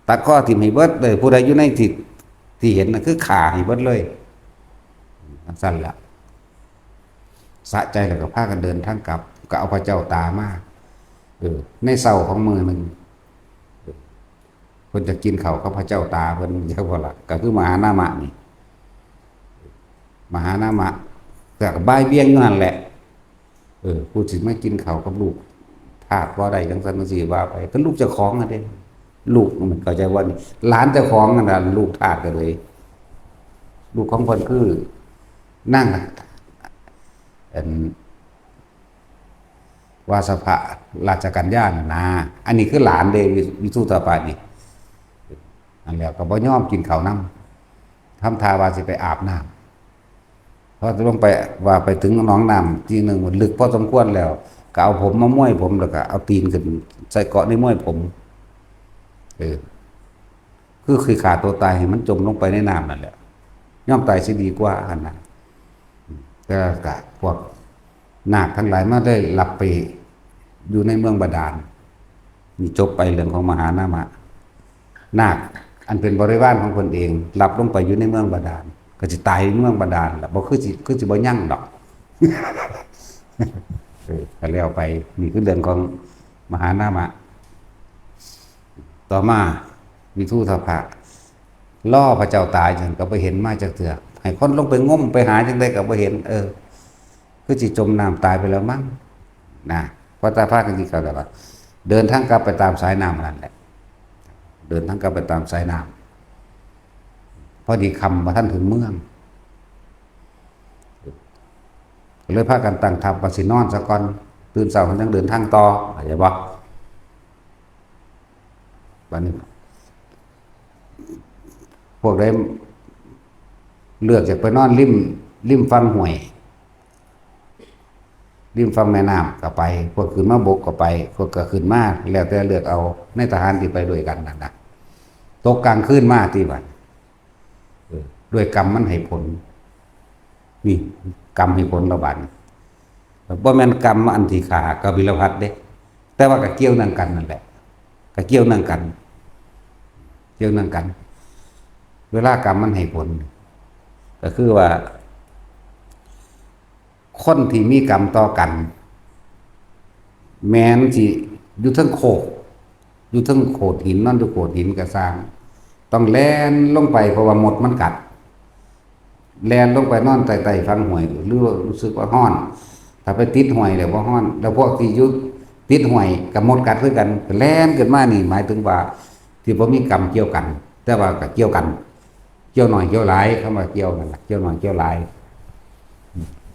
ตัดข้อทิ่มให้เบิดเลยผู้ใดอยู่ในที่เห็นน่ะคือขาให้เบิดเลยสั้นละสะใจแล้วก็พากันเดินทางกลับก็เอาพระเจ้าตามาในเศร้าของมือหนึ่งเพิ่นจะกินข้าวกับพระเจ้าตาเพิ่นเรียกว่าล่ะก็คือมหานามะนี่มหานามะก็บ่ายเบี้ยงอยู่นั่นแหละผู้สิมากินข้าวกับลูกทาสบ่ได้จังซั่นจังซี่ว่าไปก็ลูกเจ้าของนั่นเด้ลูกมันเข้าใจว่าหลานเจ้าของนั่นน่ะลูกทาสก็เลยลูกของเพิ่นคือนั่งวาสภะราชกัญญาน่ะนะอันนี้คือหลานเดวิสุตปานี่อันแล้วก็บ่ยอมกินข้าวน้ำทำทาว่าสิไปอาบน้ำพอจะลงไปว่าไปถึงหนองน้ำทีหนึ่งมันลึกพอสมควรแล้วก็เอาผมมาม้วยผมแล้วก็เอาตีนขึ้นใส่เกาะในม้วยผมคือขาดตัวตายให้มันจมลงไปในน้ำนั่นแหละย่อมตายสิดีกว่าอันนั้นก็กะพวกนาคทั้งหลายมาได้หลับไปอยู่ในเมืองบาดาลนี่จบไปเรื่องของมหานามะนาคอันเป็นบริวารของคนเองหลับลงไปอยู่ในเมืองบาดาลก็จะตายในเมืองบาดาลแหละบ่คือสิบ่ยั่งดอกก็แล้วไปนี่คือเรื่องของมหานามะต่อมาวิทุทภะล่อพระเจ้าตายจังก็ไปเห็นมาจากเถื่อให้คนลงไปงมไปหาจังได๋ก็บ่เห็นคือสิจมน้ำตายไปแล้วมั้งนะเพราะตาพากันที่เขาแต่ว่าเดินทางกลับไปตามสายน้ำนั่นแหละเดินทางกลับไปตามสายน้ำพอดีคำมาท่านถึงเมืองเลยพากันตั้งทัพว่าสินอนซะก่อนตื่นเช้ามันยังเดินทางต่อเข้าใจบ่บัดนี้พวกได้เลือกจะไปนอนริมฝั่งห้วยริมฝั่งแม่น้ำก็ไปพวกขึ้นมาบกก็ไปพวกก็ขึ้นมาแล้วแต่เลือกเอาในทหารที่ไปด้วยกันนั่นนะตกกลางคืนมาที่บัดด้วยกรรมมันให้ผลนี่กรรมให้ผลระบาดบ่แม่นกรรมอันที่ขากบิลพัสเด้แต่ว่าก็เกี่ยวนั่งกันนั่นแหละก็เกี่ยวนั่งกันเกี่ยวนั่งกันเวลากรรมมันให้ผลก็คือว่าคนที่มีกรรมต่อกันแม้นสิอยู่ทั้งโขดอยู่ทั้งโขดหินนั่นอยู่โขดหินก็สร้างต้องแล่นลงไปเพราะว่าหมดมันกัดแล่นลงไปนอนใต้ๆฟังห้วยหรือรู้สึกว่าร้อนถ้าไปติดห้วยแล้วบ่ร้อนแล้วพวกที่อยู่ติดห้วยกับหมดกัดคือกันแล่นขึ้นมานี่หมายถึงว่าที่บ่มีกรรมเกี่ยวกันแต่ว่าก็เกี่ยวกันเกี่ยวหน่อยเกี่ยวหลายคำว่าเกี่ยวนั่นแหละเกี่ยวหน่อยเกี่ยวหลาย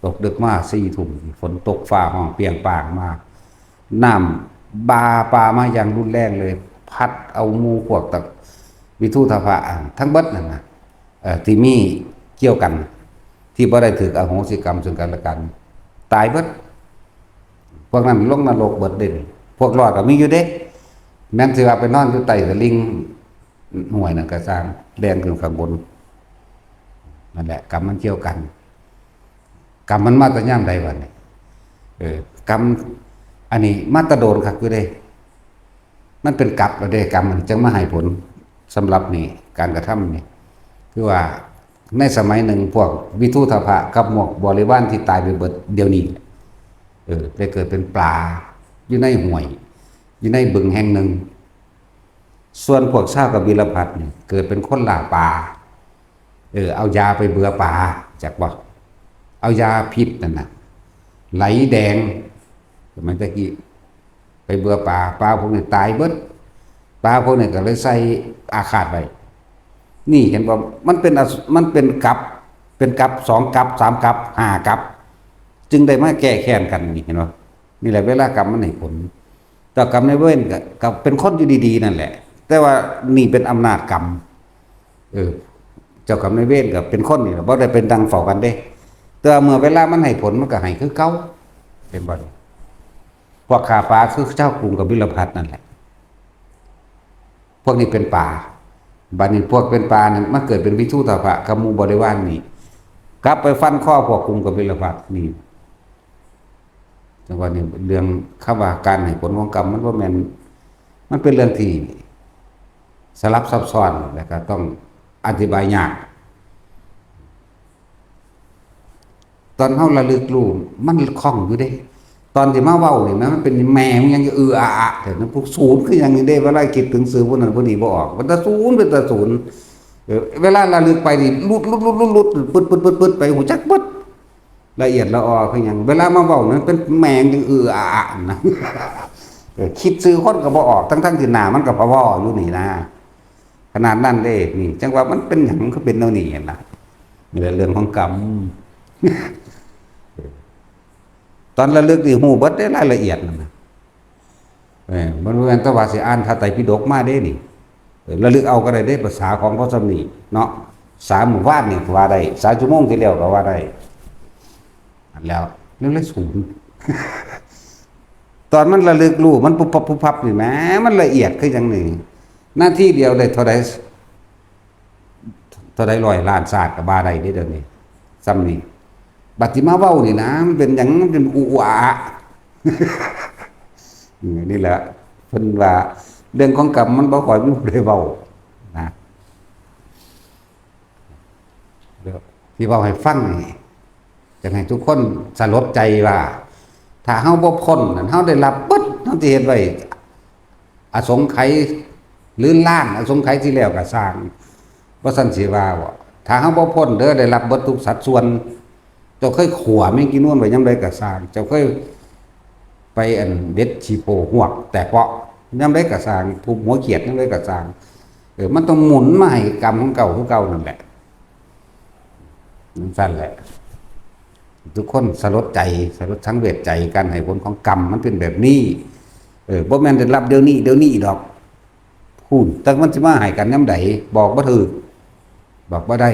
ตกดึกมา4 ทุ่มฝนตกฟ้าห้องเปียงป่างมาน้ำปลามาอย่างรุนแรงเลยพัดเอาหมู่พวกตะวิทุทภะทั้งเบิดนั่นน่ะที่มีเกี่ยวกัน ที่บ่ได้ถืออโหสิกรรมซึ่งกันและกันตายเบิดพวกนั้นลงนรกเบิดเด่นพวกรอดก็มีอยู่เด้แม้นสิว่าไปนอนอยู่ใต้ตะลิงห่วยนั่นก็สร้างแดนขึ้นข้างบนนั่นแหละกรรมมันเกี่ยวกันกรรมมันมาแต่ย่ำใดวะเนี่ยกรรมอันนี้มาตะโดนคักอยู่เด้มันเป็นกรรมแล้วเด้กรรมมันจึงมาให้ผลสำหรับนี่การกระทำนี่คือว่าในสมัยหนึ่งพวกวิทุธภะกับหมวกบริวารที่ตายไปเบิดเดี๋ยวนี้ได้เกิดเป็นปลาอยู่ในห้วยอยู่ในบึงแห่งหนึ่งส่วนพวกชาวกบิลพัสเนี่ยเกิดเป็นคนล่าปลาเอายาไปเบื่อปลาจากบ่เอายาพิษนั่นน่ะไหลแดงสมัยตะกี้ไปเบื่อปลาพวกนี้ตายเบิดปลาพวกนี้ก็เลยใส่อาฆาตไปนี่เห็นว่ามันเป็นกับ2 กับ3 กับ5 กับจึงได้มาแก้แค้นกันนี่เห็นบ่นี่แหละเวลากรรมมันให้ผลแต่กรรมในเว้นก็เป็นคนอยู่ดีๆนั่นแหละแต่ว่านี่เป็นอำนาจกรรมเจ้ากรรมในเว้นก็เป็นคนนี่บ่ได้เป็นดังเฝ้ากันเด้แต่เมื่อเวลามันให้ผลมันก็ให้คือเก่าเป็นบ่พวกขาปลาคือเจ้ากรุงกบิลพัสนั่นแหละพวกนี้เป็นป่าบัดนี้พวกเป็นปลาเนี่ยมันเกิดเป็นวิทุธภะกับหมู่บริวารนี่กลับไปฟันข้อพวกกรุงกบิลพัสนี่จังว่านี่เรื่องคำว่าการให้ผลของกรรมมันบ่แม่นมันเป็นเรื่องที่สลับซับซ้อนแล้วก็ต้องอธิบายยากตอนเฮาระลึกรู้มันคล่องอยู่เด้ตอนที่มาเว้านี่มันเป็นแม่มันยังอะแต่นั้นพวกศูนย์คือยังนี่เด้เวลาคิดถึงสื่อพวกนั้นพวกนี้บ่ออกมันแต่ศูนย์เป็นแต่ศูนย์เวลาระลึกไปนี่ลุดปึ๊ดไปหูจักปึ๊ดละเอียดละออคือยังเวลามาเว้านั้นเป็นแมงยังอะนะคิดซื้อคนก็บ่ออกทั้งที่หน้ามันก็พออยู่นี่นะขนาดนั้นเด้นี่จังว่ามันเป็นหยังคือเป็นแนวนี้ล่ะนี่แหละเรื่องของกรรมตอนระลึกนี่หูเบิดได้รายละเอียดนะมันเหมือนตะว่าสิอ่านพระไตรปิฎกมาได้นี่ระลึกเอาก็ได้ภาษาของพระสมณีเนาะ3 หมู่บ้านนี่ว่าได้3 ชั่วโมงที่แล้วก็ว่าได้แล้วเรื่องเลยศูนย์ตอนมันระลึกรู้มันปุ๊บพับนี่แหมมันละเอียดคือจังนี่หน้าที่เดียวได้เท่าใด100 ล้านศาสตร์ก็บ่ได้เดี๋ยวนี้ซ้ำนี่บัดที่มาเว้านี่นะมันเป็นหยังมันเป็นอะนี่แหละเพิ่นว่าเรื่องของกรรมมันบ่ค่อยมีผู้ใดเว้านะที่เว้าให้ฟังนี่จังให้ทุกคนสลดใจว่าถ้าเฮาบ่พ้นนั่นเฮาได้รับปึ๊ดเฮาสิเฮ็ดไว้อสงไขยหรือล้านอสงไขยที่แล้วก็สร้างบ่ซั่นสิว่าถ้าเฮาบ่พ้นเด้อได้รับเบิดทุกสัดส่วนเจ้าเคยขัวแมงกินนวลไปยามใดก็สร้างเจ้าเคยไปอันเด็ดชีโพหวกแต่เปาะยามใดก็สร้างทุบหัวเขียดยามใดก็สร้างมันต้องหมุนมาให้กรรมของเก่าคือเก่านั่นแหละนั่นซั่นแหละทุกคนสลดใจสลดสังเวชใจกันให้ผลของกรรมมันเป็นแบบนี้บ่แม่นได้รับเดี๋ยวนี้ดอกพูดแต่มันสิมาให้กันยามใดบอกบ่ถูกบอกบ่ได้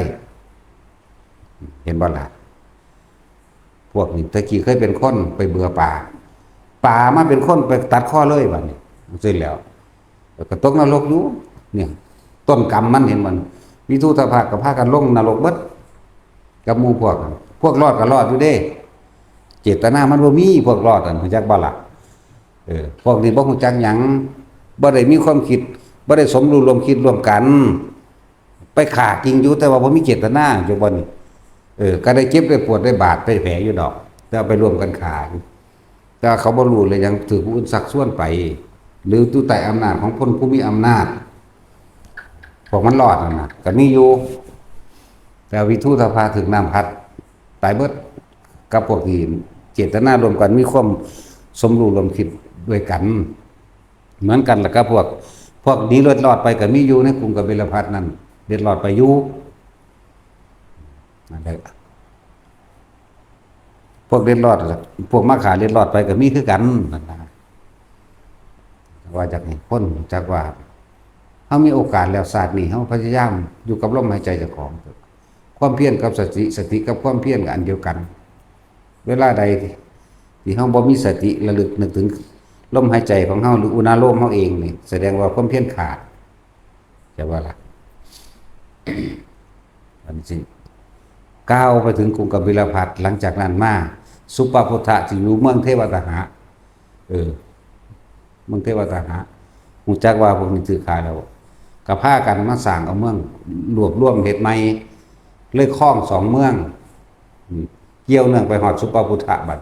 เห็นบ่ล่ะพวกนี้ตะกี้เคยเป็นคนไปเบื่อป่ามาเป็นคนไปตัดข้อเลยบัดนี้เสร็จแล้วก็ตกนรกอยู่เนี่ยต้นกรรมมันเห็นมันวิทุธภะก็พากันลงนรกเบิดกับหมู่พวกรอดก็รอดอยู่เด้เจตนามันบ่มีพวกรอดอันรู้จักบ่ล่ะพวกนี้บ่รู้จักหยังบ่ได้มีความคิดบ่ได้สมรู้ร่วมคิดร่วมกันไปฆ่าจริงอยู่แต่ว่าบ่มีเจตนาอยู่บ่นี่ก็ได้เจ็บได้ปวดได้บาดได้แผลอยู่ดอกแต่ไปร่วมกันฆ่าแต่เขาบ่รู้เลยยังถือผู้อื่นสักส่วนไปหรือตู้ใต้อำนาจของคนผู้มีอำนาจพวกมันรอดนั่นน่ะก็มีอยู่แต่วิทุธภาถึงน้ำพัดตายเบิดกับพวกที่เจตนารวมกันมีความสมรู้ร่วมคิดด้วยกันเหมือนกันแล้วก็พวกนี้เลือดรอดไปก็มีอยู่ในกรุงกบิลพัสนั่นเลือดรอดไปอยู่นั่นแหละพวกเลือดรอดพวกมาขาเลือดรอดไปก็มีคือกันนั่นนะว่าจากนี้พ้นจากว่าเขามีโอกาสแล้วศาสตร์นี้เขาพยายามอยู่กับลมหายใจเจ้าของ ความเพียรกับสติกับความเพียรก็อันเดียวกันเวลาใดที่เฮาบ่มีสติระลึกนึกถึงลมหายใจของเฮาหรืออุณาโลมเฮาเองนี่แสดงว่าความเพียรขาดจะว่าล่ะ อันสิก้าวไปถึงกรุงกบิลพัสหลังจากนั้นมาสุปพุทธะที่อยู่เมืองเทวตหะเมืองเทวตหะฮู้จักว่าพวกนี้ถือขายแล้วก็พากันมาสร้างเอาเมืองรวบรวมเฮ็ดใหม่เลยครองสองเมืองเกี่ยวเนื่องไปฮอดสุปพุทธะบัด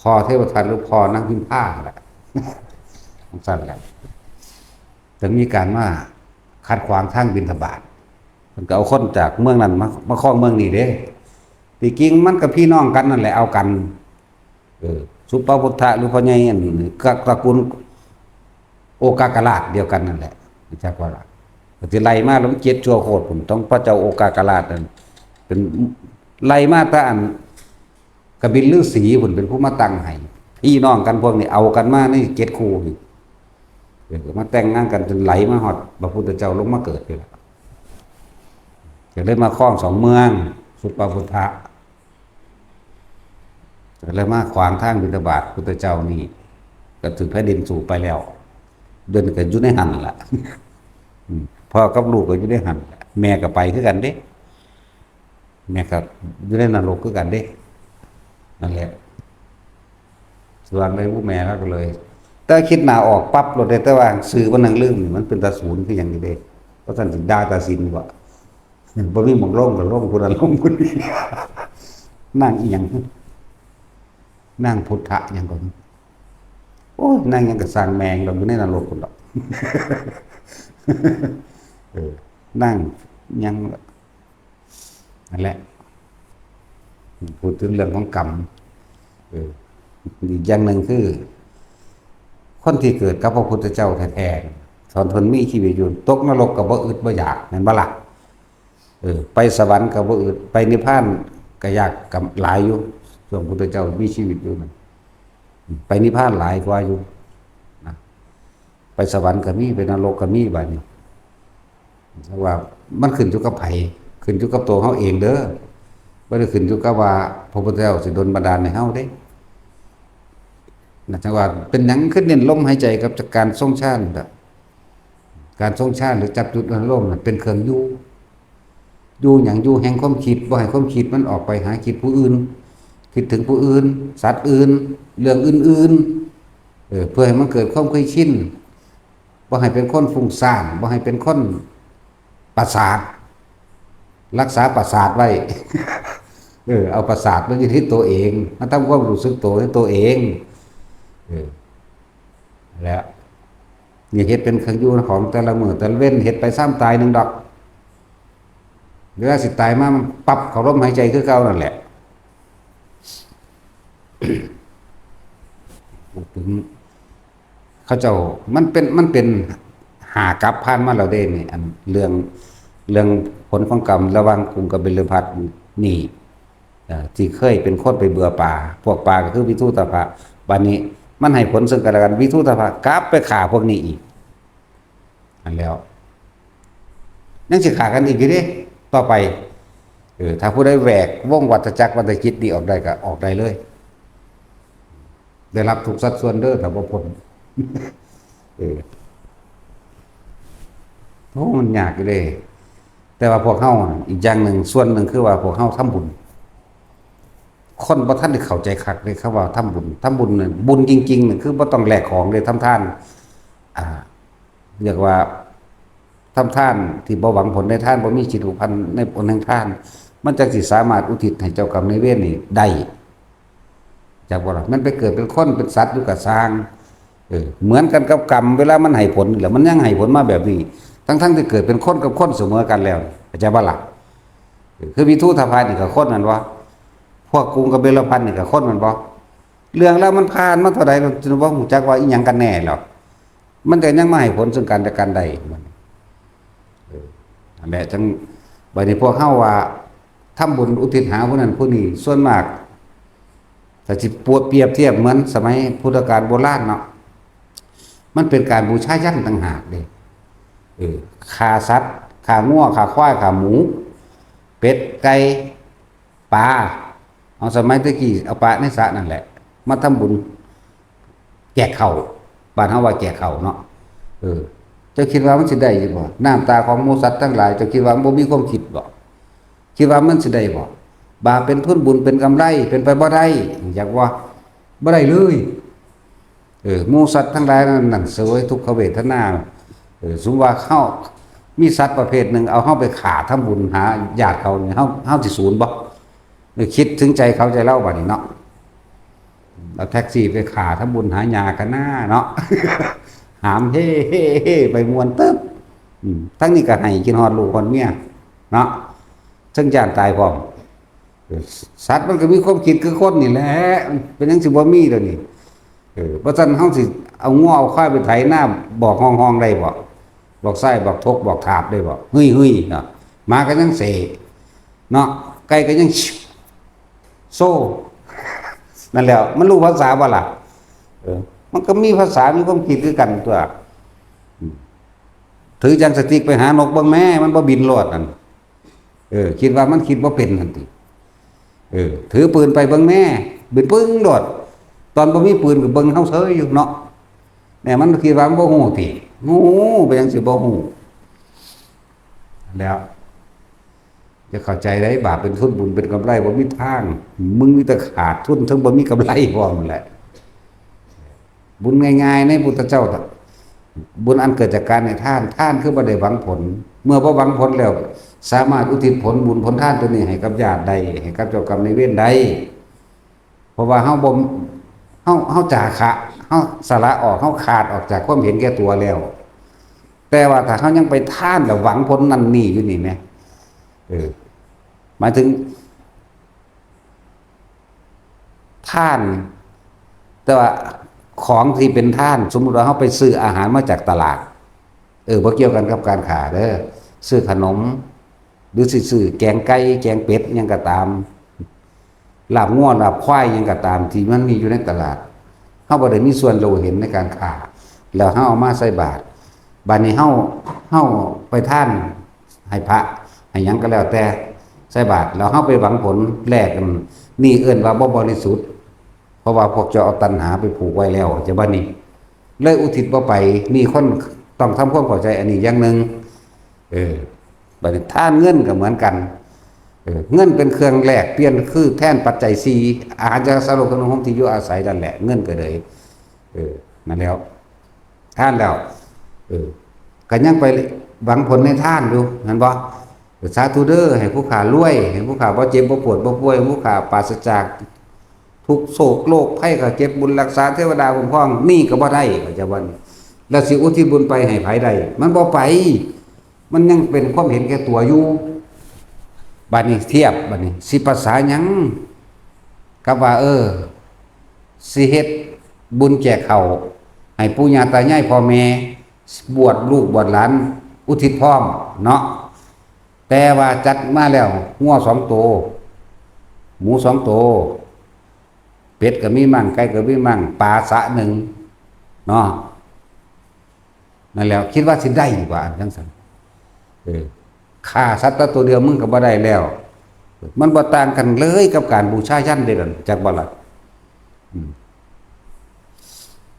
พอเทวทัตหรือพอนั่งพิมพ์ผ้าแหละของสั้นแหละถึงมีการว่าขัดขวางทางบิณฑบาตมันก็เอาคนจากเมืองนั้นมาครองเมืองนี้เด้ที่จริงมันกับพี่น้องกันนั่นแหละเอากันสุปพุทธะหรือพ่อใหญ่อันตระกูลโอกากราชเดียวกันนั่นแหละจักว่าล่ะสิไล่มาแล้วมันเจ็ดชั่วโคตรผมต้องพระเจ้าโอกากราชนั่นเป็นไล่มาถ้าอันกบิลฤาษีผลเป็นผู้มาตั้งให้พี่น้องกันพวกนี้เอากันมาในเจ็ดคู่นี่มาแต่งงานกันจนไหลมาฮอดพระพุทธเจ้าลงมาเกิดนี่แหละจะได้มาครองสองเมืองสุปพุทธะแล้วมาขวางทางบิณฑบาตพุทธเจ้านี่ก็ถึงแผ่นดินสู่ไปแล้วเดินกันอยู่ในหันล่ะพ่อกับลูกก็อยู่ในหันแม่ก็ไปคือกันเด้แม่ก็อยู่ในนรกคือกันเด้นั่นแหละส่วนในผู้แม่แล้วก็เลยแต่คิดหน้าออกปั๊บรถได้แต่ว่าสื่อมันนั่งลืมมันเป็นตาศูนย์คืออย่างนี้เด้เพราะท่านสิดาตาสินว่าบ่มีหม่องลงก็ลงผู้นั้นลงผู้นี้นั่งอีหยังนั่งพุทธะหยังก็โอ้นั่งหยังก็สร้างแมงเราอยู่ในนรกพุ่นดอกนั่งยังนั่นแหละพูดถึงเรื่องของกรรมอีกอย่างหนึ่งคือคนที่เกิดกับพระพุทธเจ้าแท้ๆตอนทนมีชีวิตอยู่ตกนรกกับบ่อึดบ่อยากแม่นบ่ล่ะไปสวรรค์กับบ่อึดไปนิพพานก็ยากกับหลายอยู่ส่วนพระพุทธเจ้ามีชีวิตอยู่นั่นไปนิพพานหลายกว่าอยู่นะไปสวรรค์ก็มีไปนรกก็มีบัดนี้เพราะว่ามันขึ้นอยู่กับไผขึ้นอยู่กับตัวเฮาเองเด้อบ่ได้ขึ้นอยู่กับว่าพระพุทธเจ้าสิดลบันดาลให้เฮาเด้นะจังว่าเป็นหยังขึ้นเน้นลมหายใจกับจากการทรงฌานการทรงฌานหรือจับจุดอารมณ์เป็นเครื่องอยู่หยังอยู่แห่งความคิดบ่ให้ความคิดมันออกไปหาคิดผู้อื่นคิดถึงผู้อื่นสัตว์อื่นเรื่องอื่นๆเพื่อให้มันเกิดความเคยชินบ่ให้เป็นคนฟุ้งซ่านบ่ให้เป็นคนประสาทรักษาประสาทไว้ เอาประสาทมันอยู่ที่ตัวเองมันทำความรู้สึกตัวให้ตัวเองแล้วนี่เฮ็ดเป็นเครื่องอยู่ของแต่ละมื้อแต่ละเว้นเฮ็ดไปซ้ำตาย1ดอกเวลาสิตายมามันปรับเข้าลมหายใจคือเก่านั่นแหละถึงเขาเจ้ามันเป็นหากลับผ่านมาแล้วเด้นี่อันเรื่องผลของกรรมระหว่างกรุงกบิลพัสนี่ที่เคยเป็นคนไปเบื่อป่าพวกป่าก็คือวิทุตภะบัดนี้มันให้ผลซึ่งกันและกันวิทุตภะกลับไปฆ่าพวกนี้อีกอันแล้วยังสิฆ่ากันอีกอยู่เด้ต่อไปถ้าผู้ใดแหวกวงวัฏจักรวัฏจิตนี้ออกได้ก็ออกได้เลยได้รับทุกสัดส่วนเด้อถ้าบ่พ้นโอ้มันยากอยู่เด้แต่ว่าพวกเฮาอีกอย่างหนึ่งส่วนหนึ่งคือว่าพวกเฮาทำบุญคนบ่ทันได้เข้าใจคักเลยเขาว่าทำบุญเนี่ยบุญจริงๆเนี่ยคือบ่ต้องแลกของเลยทำทานเรียกว่าทำทานที่บ่หวังผลในทานบ่มีจิตผูกพันในผลแห่งทานมันจักสิสามารถอุทิศให้เจ้ากรรมนายเวรนี่ได้จากบ่ล่ะมันไปเกิดเป็นคนเป็นสัตว์อยู่กับสร้างเหมือนกันกับกรรมเวลามันให้ผลแล้วมันยังให้ผลมาแบบนี้ทั้งที่เกิดเป็นคนกับคนเสมอกันแล้วเข้าใจบ่ล่ะคือวิทุตภะนี่ก็คนนั่นวะพวกกรุงกบิลพัสนี่ก็คนมันบ่เรื่องแล้วมันผ่านมาเท่าใดเราจะบ่ฮู้จักว่าอีหยังกันแน่หรอกมันก็ยังมาให้ผลซึ่งกันและกันได้นั่นแหละจังบัดนี้พวกเฮาว่าทำบุญอุทิศหาผู้นั้นผู้นี้ส่วนมากถ้าสิเปรียบเทียบเหมือนสมัยพุทธกาลโบราณเนาะมันเป็นการบูชายันต่างหากเด้ฆ่าสัตว์ฆ่างัวฆ่าควายฆ่าหมู เป็ดไก่ปลาเอาสมัยตะกี้เอาปลาในสระนั่นแหละมาทำบุญแจกข้าวบ้านเฮาว่าแจกข้าวเนาะเจ้าคิดว่ามันสิได้อยู่บ่น้ำตาของหมู่สัตว์ทั้งหลายเจ้าคิดว่าบ่มีความคิดบ่คิดว่ามันสิได้บ่บาปเป็นทุนบุญเป็นกำไรเป็นไปบ่ได้อยากว่าบ่ได้เลยหมู่สัตว์ทั้งหลายนั่นเสวยทุกขเวทนาสมมุติว่าเฮามีสัตว์ประเภทหนึ่งเอาเฮาไปฆ่าทำบุญหาญาติเขาเนี่ยเฮาสิสูญบ่คิดถึงใจเขาใจเล่าบัดนี้เนาะเอาแท็กซี่ไปฆ่าทำบุญหาญากันหน้าเนาะ หามเฮ้ไปมวนตึ๊บทั้งนี้ก็ให้กินฮอดลูกฮอดเมียเนาะซึ่งย่านตายพร้อมสัตว์มันก็มีความคิดคือคนนี่แหละเป็นจังสิบ่มีเดี๋ยวนี้เพราะฉะนั้นเฮาสิเอาง้อเอาควายไปไถนาบอกห้องๆได้บ่บอกไส้บอกทกบอกถาบได้บ่เฮ้ยๆเนาะหมาก็ยังเสเนาะไก่ก็ยังโซ่นั่นแหละมันรู้ภาษาบ่ล่ะมันก็มีภาษามีความคิดคือกันตัวถือจังสติกไปหานกเบิ่งแม่มันบ่บินรอดนั่นคิดว่ามันคิดบ่เป็นนั่นติถือปืนไปเบิ่งแม่บินปึ้งโดดตอนบ่มีปืนก็เบิ่งเฮาเฉยอยู่เนาะเนี่ยมันคิดว่ามันบ่ฮู้ติฮู้ไปจังสิบ่ฮู้แล้วจะเข้าใจได้บาปเป็นทุนบุญเป็นกำไรบ่มีทางมึงมีแต่ขาดทุนทั้งบ่มีกำไรพร้อมนั่นแหละบุญง่ายๆในพุทธเจ้าบุญอันเกิดจากการให้ท่านคือบ่ได้หวังผลเมื่อบ่หวังผลแล้วสามารถอุทิศผลบุญผลทานตัวนี้ให้กับญาติได้ให้กับเจ้ากรรมนายเวรได้เพราะว่าเฮาบ่เฮาจาคะเฮาสละออกเฮาขาดออกจากความเห็นแก่ตัวแล้วแต่ว่าถ้าเฮายังไปท่านแล้วหวังผลนั่นนี่อยู่นี่แหมหมายถึงท่านแต่ว่าของที่เป็นท่านสมมุติว่าเฮาไปซื้ออาหารมาจากตลาดบ่เกี่ยวกันกับการค้าเด้อซื้อขนมหรือซื้อแกงไก่แกงเป็ดหยังก็ตามลาบงัวลาบควายหยังก็ตามที่มันมีอยู่ในตลาดเฮาบ่ได้มีส่วนรู้เห็นในการค้าแล้วเฮาเอามาใส่บาตรบัดนี้เฮาไปท่านให้พระให้หยังก็แล้วแต่ใส่บาตรแล้วเฮาไปหวังผลแลกกันนี่เอิ้นว่าบ่บริสุทธิ์เพราะว่าพวกเจ้าเอาตัณหาไปผูกไว้แล้วจะบัดนี้เลยอุทิศบ่ไปมีคนต้องทำความเข้าใจอันนี้อย่างนึงบัดนี้ทานเงินก็เหมือนกันเงินเป็นเครื่องแลกเปลี่ยนคือแทนปัจจัย4อาหารยาสาโลขนมที่อยู่อาศัยนั่นแหละเงินก็เลยนั่นแล้วทานแล้วก็ยังไปหวังผลในทานอยู่นั่นบ่สาธุเด้อให้ผู้ขารวยให้ผู้ขาบ่เจ็บบ่ปวดบ่ป่วยผู้ขาปราศจากทุกโศกโรคภัยก็เก็บบุญรักษาเทวดาคุ้มครองนี่ก็บ่ได้ก็จะว่าแล้วสิอุทิศบุญไปให้ไผได้มันบ่ไปมันยังเป็นความเห็นแก่ตัวอยู่บัดนี้เทียบบัดนี้สิภาษาหยังกับว่าสิเฮ็ดบุญแจกข้าวให้ปู่ย่าตายายพ่อแม่บวชลูกบวชหลานอุทิศพร้อมเนาะแต่ว่าจัดมาแล้วงัว2ตัวหมู2ตัวเป็ดก็มีมั่งไก่ก็มีมั่งปลาสะ1เนาะนั่นแล้วคิดว่าสิได้กว่าจังซั่นฆ่าสัตว์ตัวเดียวมึงก็บ่ได้แล้วมันบ่ต่างกันเลยกับการบูชายันเด้อจักบ่ล่ะ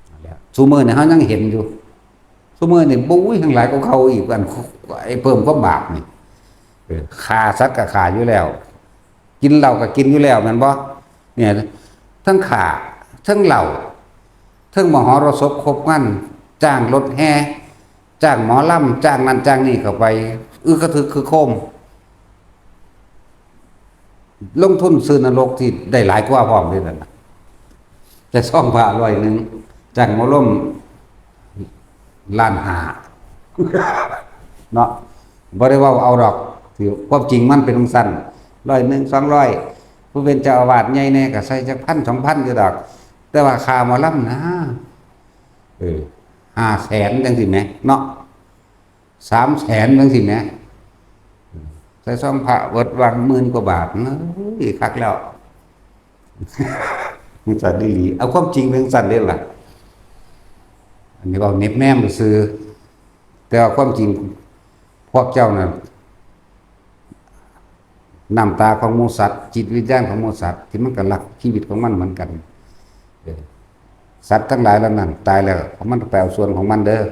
นั่นแหละซุมื้อนี้เฮายังเห็นอยู่ซุมื้อนี้บุ้ยทั้งหลายก็เขาอีกอันไอ้เพิ่มความบาปนี่ฆ่าสัตว์ก็ฆ่าอยู่แล้วกินเหล้าก็กินอยู่แล้วแม่นบ่เนี่ยทั้งฆ่าทั้งเหล้าทั้งมหรสพครบงานจ้างรถแห่จ้างหมอลำจ้างนั่นจ้างนี่เข้าไปกระทึกคือโคมลงทุนซื้อนรกที่ได้หลายกว่าพร้อมด้วยนั่นน่ะแต่ซ่องพระ100จ้างหมอลำล้านห้าเนาะบ่ได้ว่าเอาดอกที่ความจริงมันเป็นจังซั่น100 200ผู้เป็นเจ้าอาวาสใหญ่แน่ก็ใส่จัก 1,000 2,000อยู่ดอกแต่ว่าค่าหมอลำนะ500,000จังซี่แหมเนาะ300,000จังซี่แหมใส่ซ่องพระเบิดวาง10,000 กว่าบาทคักแล้วมันสั่นดีเอาความจริงเป็นสั่นได้ล่ะอันนี้เว้าเน็บแนมซื่อแต่ว่าความจริงพวกเจ้าน่ะ น้ำตาของหมูสัตว์จิตวิญญาณของหมูสัตว์ที่มันก็รักชีวิตของมันเหมือนกันสัตว์ทั้งหลายแล้วนั่นตายแล้วมันไปเอาส่วนของมันเด้อ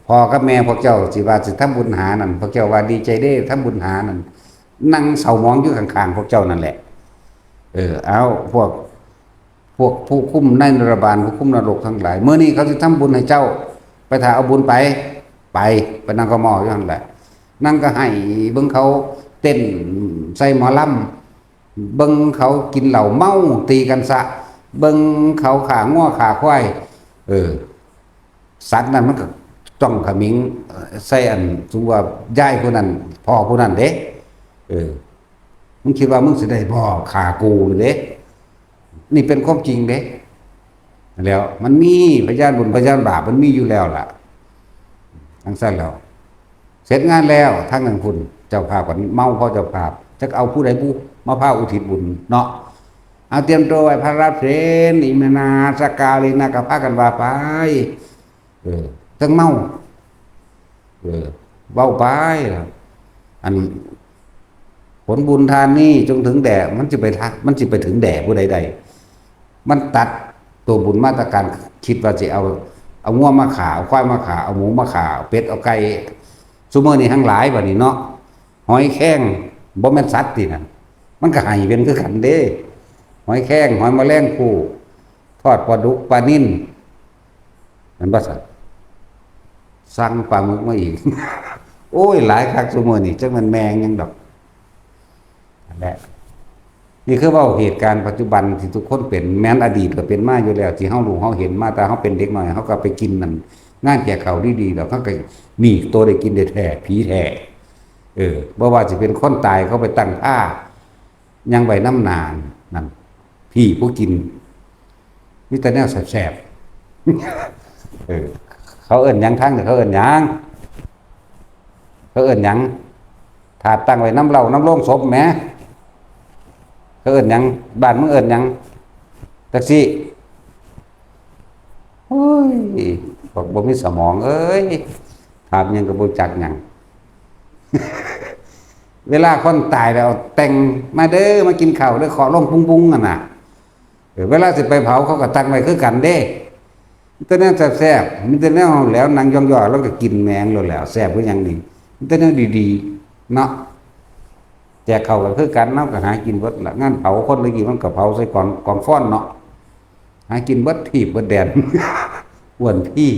พ่อกับแม่พวกเจ้าสิว่าสิทำบุญหานั่นพวกเจ้าว่าดีใจเด้ทำบุญหานั่นนั่งเศร้ามองอยู่ข้างๆพวกเจ้านั่นแหละเอาพวกผู้คุมในนรบาลผู้คุมนรกทั้งหลายเมื่อนี้เขาจะทำบุญให้เจ้าไปถ่ายเอาบุญไปนั่งก็มออยู่นั่นแหละนั่งก็ให้เบิ่งเขาเต้นใส่หมอลำเบิ่งเขากินเหล้าเมาตีกันซะเบิ่งเขาขาง้อขาควายสัตว์นั้นมันก็จ้องขมิงใส่อันสมมุติว่าย่ายผู้นั้นพ่อผู้นั้นเด้มึงคิดว่ามึงสิได้พ่อขากูเด้นี่เป็นความจริงเด้แล้วมันมีพยานบุญพยานบาปมันมีอยู่แล้วล่ะทั้งสั้นแล้วเสร็จงานแล้วทั้งนั้นคุณเจ้าภาพกันเมาพ่อเจ้าภาพจะเอาผู้ใดผู้มาพาอุทิศบุญเนาะเอาเตรียมตัวไว้พระรับเพลนอิมนาสกาลีนากะพากันว่าไปตั้งเมาเบ้าไปอันผลบุญทานนี่จงถึงแด่มันจะไปถึงแด่ผู้ใดมันตัดตัวบุญมาตรการคิดว่าจะเอางัวมาขาเอาควายมาขาเอาหมูมาขาเอาเป็ดเอาไก่ซุมื้อนี้ทั้งหลายบัดนี้เนาะหอยแข้งบ่แม่นสัตว์ตินั่นมันก็ให้เป็นคือกันเด้หอยแข้งหอยแมลงภู่ทอดปลาดุกปลานิ่นนั่นบ่สัตว์สั่งปลาหมึกมาอีก โอ้ยหลายคักซุมื้อนี้จักมันแมงยังดอกนั่นแหละนี่คือว่าเหตุการณ์ปัจจุบันที่ทุกคนเป็นแม้นอดีตก็เป็นมาอยู่แล้วที่เฮารู้เฮาเห็นมาแต่เฮาเป็นเด็กน้อยเฮาก็ไปกินนั่นงานแก่เขาดีๆแล้วเขาก็นี่ตัวได้กินได้แท้ผีแท้บ่ว่าสิเป็นคนตายเขาไปตั้งท่ายังไว้น้ำนานนั่นพี่ผู้กินมีแต่แนวแสบๆเขาเอิ้นหยังทั้งเขาเอิ้นหยังถาดตั้งไว้น้ำเหล้าน้ำโรงศพแหมเขาเอิ้นหยังบ้านมึงเอิ้นหยังแท็กซี่โอ้ยบอกบ่มีสมองเอ้ยถามหยังก็บ่จักหยัง เวลาคนตายแล้วแต่งมาเด้อมากินข้าวเด้อขอลงปุ้งๆนั่นน่ะเวลาสิไปเผาเขาก็ตั้งไว้คือกันเด้มีแต่แนวแซ่บๆมีแต่แนวแล้วนางย่อๆแล้วก็กินแมงแล้วแซ่บคือหยังนี่มีแต่แนวดีๆเนาะแจกเขาก็คือกันเนาะก็หากินเบิดละงานเผาคนเลยกี่มันก็เผาใส่กองฟ้อนเนาะหากินเบิดทีบเบิดแดน อ้วนพี่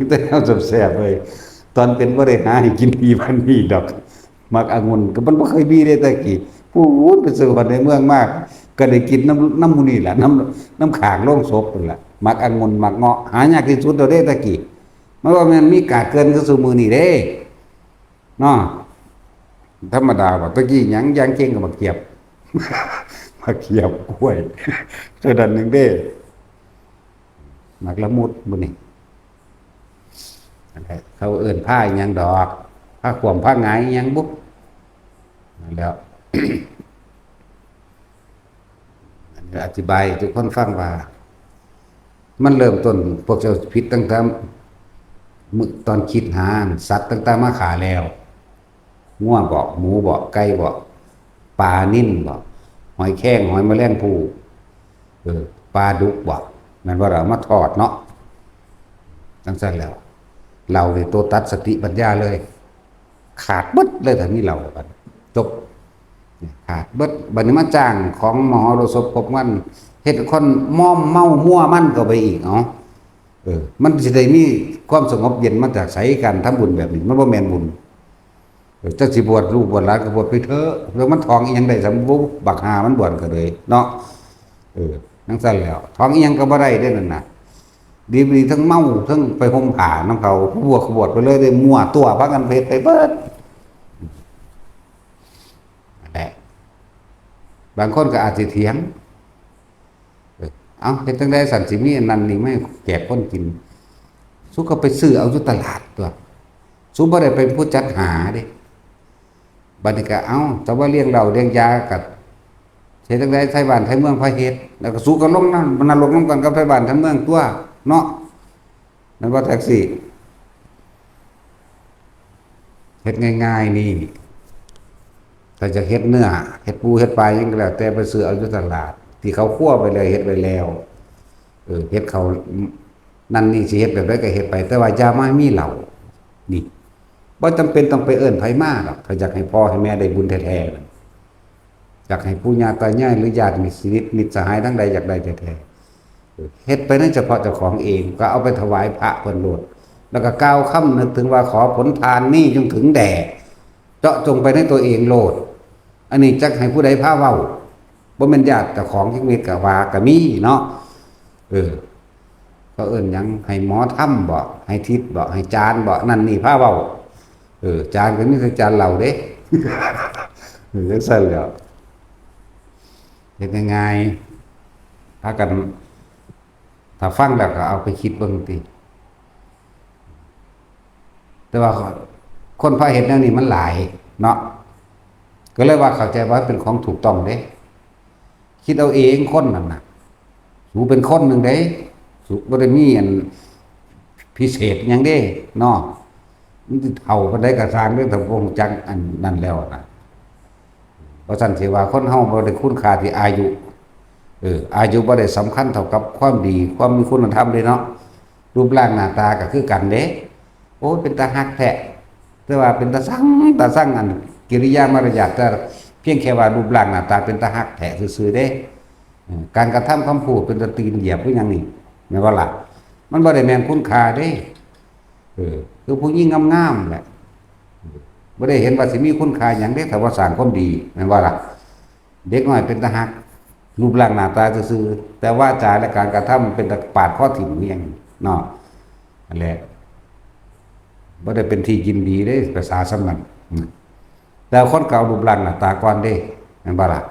แต่เอาแซ่บๆเลยตอนเป็นบ่ได้หาให้กินปีพันนี้ดอกมักองุ่นก็มันบ่เคยมีได้ตะกี้พูดไปสู่ในเมืองมากก็ได้กินน้ำมูนี่แหละน้ำขางโล่งศพนั่นแหละมักองุ่นมักเงาะหายากที่สุดเราได้ตะกี้มันว่ามันมีกาดเกินคือสู่มือนี่เด้เนาะธรรมดาว่าตะกี้หยังยางเก่งก็มาเกียบ มาเกียบกล้วยเท่านั้นนึงเด้มักละมุดมื้อนี้เขาเอิ้นผ้าหยังดอกผ้าขวมผ้าหงายหยังบุ๊กนั่นแล้ว อธิบายทุกคนฟังว่ามันเริ่มต้นพวกเจ้าผิดตั้งแต่ตอนคิดหาสัตว์ต่างๆมาขาแล้วงัวบอกหมูบอกไก่บอกปลานิ่นบอกหอยแข้งหอยแมลงภู่ปลาดุกบอกนั่นว่าเรามาทอดเนาะตั้งแต่แล้วเราในตัวตัดสติปัญญาเลยขาดบึดเลยแต่นี่เราจบขาดบึดบัดนี้มาจ้างของหมอโรสพบมันเฮ็ดคนม่อมเมามั่วมันก็ไปอีกเนาะมันสิได้มีความสงบเย็นมาจากไสกันทำบุญแบบนี้มันบ่แม่นบุญจักสิบวชลูกบวชหลานก็บวชไปเถอะแล้วมันท้องอีหยังได้สำบ่บักหามันบวชก็เลยเนาะจังซั่นแล้วท้องอีหยังก็บ่ได้เด้นั่นน่ะดีทั้งเมาทั้งไปห่มผ้าน้ำเขาบวชไปเลยได้มั่วตัวพากันเพชรไปเบิดนั่นแหละบางคนก็อาจสิเถียงเอาเฮ็ดจังได๋สันสิมีอันนั้นนี่ไม่แจกคนกินสุก็ไปซื้อเอาอยู่ตลาดตัวสุบ่ได้เป็นผู้จัดหาเด้บัดนี้ก็เอาแต่ว่าเลี้ยงเหล้าเลี้ยงยากับเฮ็ดจังได๋ไทบ้านไทเมืองพาเฮ็ดแล้วก็สุก็ลงนั้นมันนรกนำกันกับไทบ้านไทเมืองตัวเนาะนั่นว่าแท็กซี่เฮ็ดง่ายๆนี่ ถ้าจะเฮ็ดเนื้อเฮ็ดปูเฮ็ดปลาหยังก็แล้วแต่ไปซื้อเอาอยู่ตลาดที่เขาคั่วไปเลยเฮ็ดไว้แล้วเฮ็ดเขานั่นนี่สิเฮ็ดแบบใดก็เฮ็ดไปแต่ว่าอย่ามามีเหล้านี่บ่จำเป็นต้องไปเอิ้นไผมาหรอกถ้าอยากให้พ่อให้แม่ได้บุญแท้ๆน่ะอยากให้ปู่ย่าตายายหรือญาติมิตรสหายทั้งใดอยากได้แท้ๆเฮ็ดไปนั้นเฉพาะเจ้าของเองก็เอาไปถวายพระเพิ่นโลดแล้วก็กล่าวคำนึกถึงว่าขอผลทานนี้จงถึงแด่เจาะจงไปในตัวเองโลดอันนี้จักให้ผู้ใดพาเว้าบ่แม่นญาติเจ้าของจักเม็ดก็ว่าก็มีเนาะก็เอิ้นหยังให้หมอทำบ่ให้ทิศบ่ให้จานบ่นั่นนี่พาเว้าจานก็มีแต่จานเหล้าเด้จังซั่นแหล้วเฮ็ดง่ายๆพากันถ้าฟังแล้วก็เอาไปคิดเบิ่งติแต่ว่าคนพาเฮ็ดแนวนี้มันหลายเนาะก็เลยว่าเข้าใจว่าเป็นของถูกต้องเด้คิดเอาเองคนนั่นน่ะสูเป็นคนหนึ่งเด้สูบ่ได้มีอันพิเศษหยังเด้เนาะมันสิเฒ่าปานใดก็สร้างเรื่องทำวงจักอันนั้นแล้วน่ะเพราะฉะนั้นสิว่าคนเฮาบ่ได้คุณค่าที่อายุอายุบ่ได้สำคัญเท่ากับความดีความมีคุณธรรมเด้เนาะรูปร่างหน้าตาก็คือกันเด้โอ้เป็นตาฮักแท้แต่ว่าเป็นตาสั่งอันกิริยามารยาทแต่เพียงแค่ว่ารูปร่างหน้าตาเป็นตาฮักแท้ซื่อๆเด้การกระทำคำพูดเป็นตาตีนเหยียบคือหยังนี่แม่นบ่ล่ะมันบ่ได้แม่นคุณค่าเด้คือผู้หญิงงามๆแหละบ่ได้เห็นว่าสิมีคุณค่าหยังเด้ถ้าว่าสร้างความดีแม่นบ่ล่ะเด็กน้อยเป็นตาฮักรูปร่างหน้าตาซื่อๆแต่ว่าจาและการกระทำเป็นตาปาดข้อถิ่มเอียงเนาะนั่นแหละบ่ได้เป็นที่ยินดีเด้ภาษาสำนันแต่คนเก่ารูปร่างหน้าตาก่อนเด้แม่นบ่ล่ะ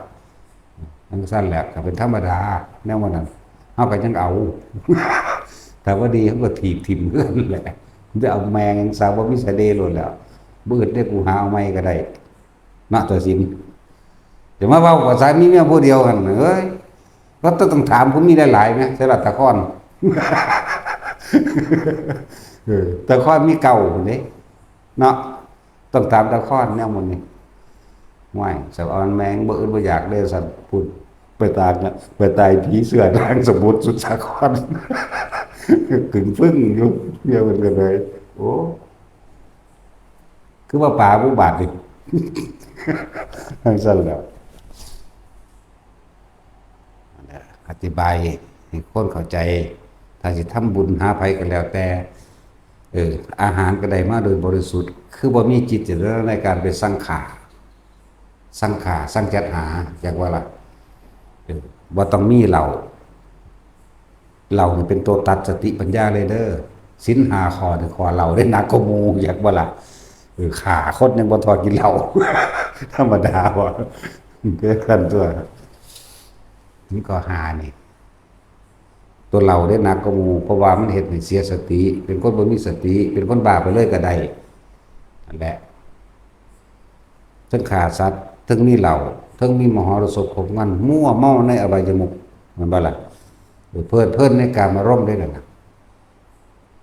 มันสั้นแหละก็เป็นธรรมดาแนวนั้นเฮาก็ยังเอาแต่ว่าดีเขาก็ถีบถิ่มเพื่อนแหละจะเอาแมงยังสาวบ่มีสะเดโลดแล้วบืดได้กูหาเอาไม้ก็ได้เนาะตัวสินจะมาเว้าภาษามีเมียผู้เดียวกันเอ้ยก็ต้องถามผมมีหลายๆมั้ยใช่ล่ะตะคอนตะคอนมีเก่าพุ่นเด้เนาะต้องถามตะคอนแนวหมดนี่ว้ายสาวอ่อนแมงบ่อื่นบ่อยากเด้อสั่นพูดไปตายผีเสื้อทางสมุทรสุสาครกึ่งฟึ่งอยู่เดียวกันเลยโอ้คือว่าป่าผู้บาดนี่ทั้งสั้นแล้วอธิบายให้คนเข้าใจถ้าสิทำบุญหาไผก็แล้วแต่อาหารก็ได้มาโดยบริสุทธิ์คือบ่มีจิตเจตนาในการไปสังจัดหาอย่างว่าล่ะบ่ต้องมีเหล้านี่เป็นตัวตัดสติปัญญาเลยเด้อศีล5ข้อนี่ข้อเหล้าได้หนักกว่าหมู่อยากบ่ล่ะฆ่าคนยังบ่ทอดกินเหล้าธรรมดาบ่เกิดกันตัวนี่ก็หานี่ตัวเหล้าได้หนักกว่าหมู่เพราะว่ามันเฮ็ดให้เสียสติเป็นคนบ่มีสติเป็นคนบ้าไปเลยก็ได้นั่นแหละทั้งฆ่าสัตว์ทั้งมีเหล้าทั้งมีมหรสพของมันมั่วเมาในอบายมุขมันบ่ล่ะเพิ่นในการมารมได้นั่นน่ะ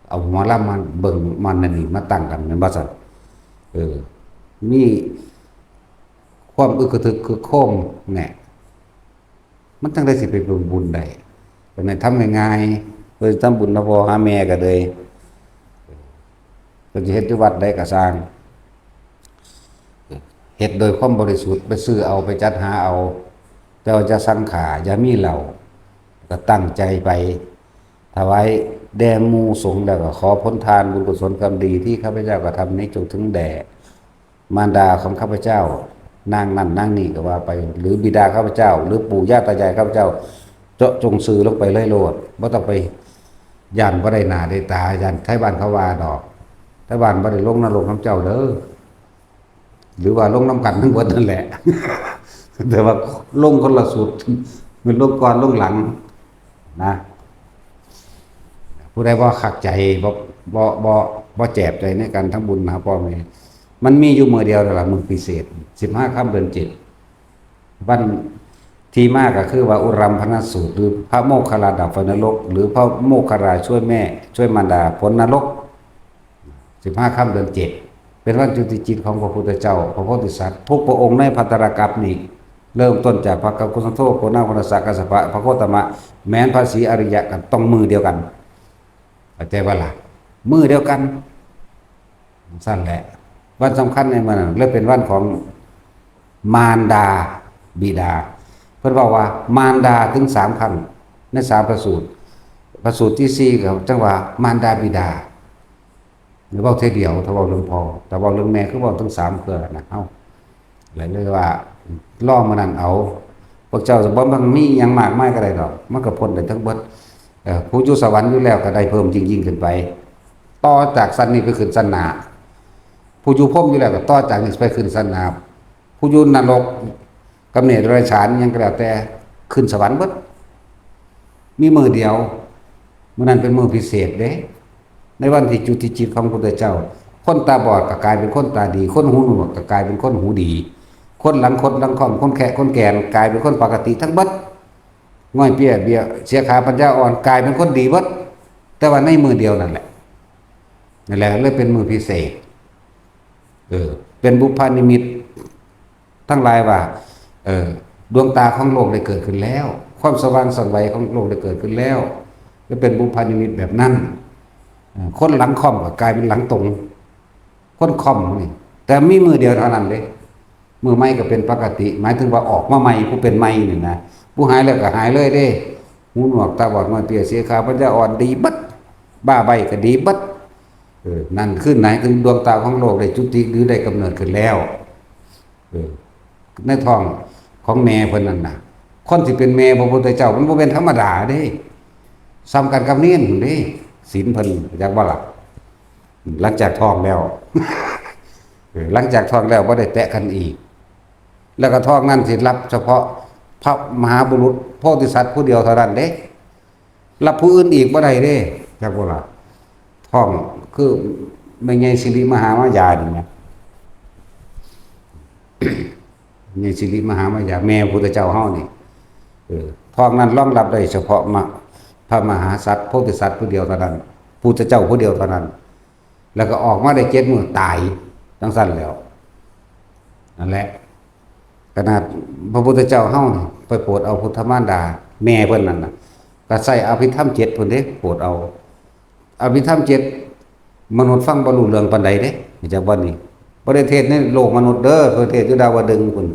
เอาหมอลำมาเบิ่งมันนั่นนี่มาตั้งกันแม่นบ่ซั่นมีความอึกกระทึกคือโคมแหน่มันจังได้สิไปบุญได้เพิ่นให้ทำง่ายๆเพิ่นทำบุญพ่อหาแม่ก็เลยเพิ่นสิเฮ็ดอยู่วัดใดก็สร้างเฮ็ดโดยความบริสุทธิ์ไปซื้อเอาไปจัดหาเอาแต่ว่าจะสังขาอย่ามีเหล้าก็ตั้งใจไปถวายแด่หมู่สงฆ์แล้วก็ขอผลทานบุญกุศลกรรมดีที่ข้าพเจ้ากระทำนี้จงถึงแด่มารดาของข้าพเจ้านางนั่นนางนี่ก็ว่าไปหรือบิดาข้าพเจ้าหรือปู่ย่าตายายข้าพเจ้าเจาะจงซื้อลงไปเลยโลดบ่ต้องไปย่านบ่ได้หน้าได้ตาย่านไทบ้านเขาว่าดอกไทบ้านบ่ได้ลงนรกน้ำเจ้าเด้อหรือว่าลงน้ำกันทั้งหมดนั่นแหละแต่ว่าลงคนละสุดมันลงก่อนลงหลังนะผู้ใดบ่ขักใจบ่แจบใจในการทำบุญหาพ่อแม่มันมีอยู่มื้อเดียวนั่นล่ะมื้อพิเศษ15ค่ำเดือน7วันที่มากก็คือว่าอุรัมพนสูตรหรือพระโมคคัลลาดับไฟนรกหรือพระโมคคัลลาช่วยแม่ช่วยมารดาพ้นนรก15ค่ำเดือน7 เป็นวันจุติจิตของพระพุทธเจ้าพระโพธิสัตว์ทุกพระองค์ในภัตตรกัปนี้เริ่มต้นจากพระกัปกุสันโธโกนาคนัสสะกัสสปะพระโคตมะแม้นพระศรีอริยะกันต้องมือเดียวกันเข้าใจว่าล่ะมือเดียวกันสั้นแหละวันสำคัญในมันเลยเป็นวันของมารดาบิดาเพิ่นบอกว่ามารดาถึง3ครั้งใน3ประสูตรประสูตรที่4ก็จังว่ามารดาบิดาหรือเว้าเทเดียวถ้าเว้าเรื่องพ่อแต่เว้าเรื่องแม่คือเว้าถึง3เทื่อนะเฮาเลยว่าล่อมานั่นเอาพวกเจ้าจะบ่มันมีหยังมากมายก็ได้ดอกมันก็พ้นได้ทั้งเบิดผู้อยู่สวรรค์อยู่แล้วก็ได้เพิ่มยิ่งขึ้นไปต่อจากชั้นนี้ไปขึ้นชั้นหน้าผู้อยู่พรหมอยู่แล้วก็ต่อจากนี้ไปขึ้นชั้นหน้าผู้อยู่นรกกำเนิดเดรัจฉานยังก็แล้วแต่ขึ้นสวรรค์เบิดมีมือเดียวมื้อนั้นเป็นมื้อพิเศษเด้ในวันที่จุติจิตของพระพุทธเจ้าคนตาบอดก็กลายเป็นคนตาดีคนหูหนวกก็กลายเป็นคนหูดีคนหลังคดหลังค่อมคนแขะคนแก่นกลายเป็นคนปกติทั้งเบิดง่อยเปี้ยเบี้ยเสียขาปัญญาอ่อนกลายเป็นคนดีเบิดแต่ว่าในมือเดียวนั่นแหละเลยเป็นมือพิเศษเป็นบุพพานิมิตทั้งหลายว่าดวงตาของโลกได้เกิดขึ้นแล้วความสว่างสวัยของโลกได้เกิดขึ้นแล้วก็เป็นบุพพานิมิตแบบนั้นคนหลังค่อมก็กลายเป็นหลังตรงคนค่อมนี่แต่มีมือเดียวเท่านั้นเลยมือใหม่ก็เป็นปกติหมายถึงว่าออกมาใหม่ผู้เป็นใหม่นี่นะผู้หายแล้วก็หายเลยเด้หูหนวกตาบอดง่อยเปียเสียขาปัญญาอ่อนดีบัดบ้าใบก็ดีบัดนั่นขึ้นไหนถึงดวงตาของโลกได้จุติหรือได้กำเนิดขึ้นแล้วในท้องของแม่เพิ่นนั่นน่ะคนที่เป็นแม่พระพุทธเจ้ามันบ่เป็นธรรมดาเด้ซ้ำกันกับเนียนพุ่นเด้ศีลเพิ่นจักบ่ล่ะหลังจากท้องแล้ว หลังจากท้องแล้วบ่ได้แตะกันอีกแล้วก็ท้องนั้นสิรับเฉพาะพระมหาบุรุษโพธิสัตว์ผู้เดียวเท่านั้นเด้รับผู้อื่นอีกบ่ได้เด้จักบ่ล่ะท้องคือไม่ไงสิริมหามายานี่นะไงสิริมหามายาแม่พุทธเจ้าเฮานี่ท้องนั้นรองรับได้เฉพาะพระมหาสัตว์โพธิสัตว์ผู้เดียวเท่านั้นพุทธเจ้าผู้เดียวเท่านั้นแล้วก็ออกมาได้7มื้อตายจังซั่นแล้วนั่นแหละขนาดพระพุทธเจ้าเฮานี่ไปโปรดเอาพุทธมารดาแม่เพิ่นนั่นน่ะก็ใส่อภิธรรม7พุ่นเด้โปรดเอาอภิธรรม7มนุษย์ฟังบ่รู้เรื่องปานใดเด้จากวันนี้บ่ได้เทศน์ในโลกมนุษย์เด้อเพิ่นเทศน์อยู่ดาวดึงส์พุ่น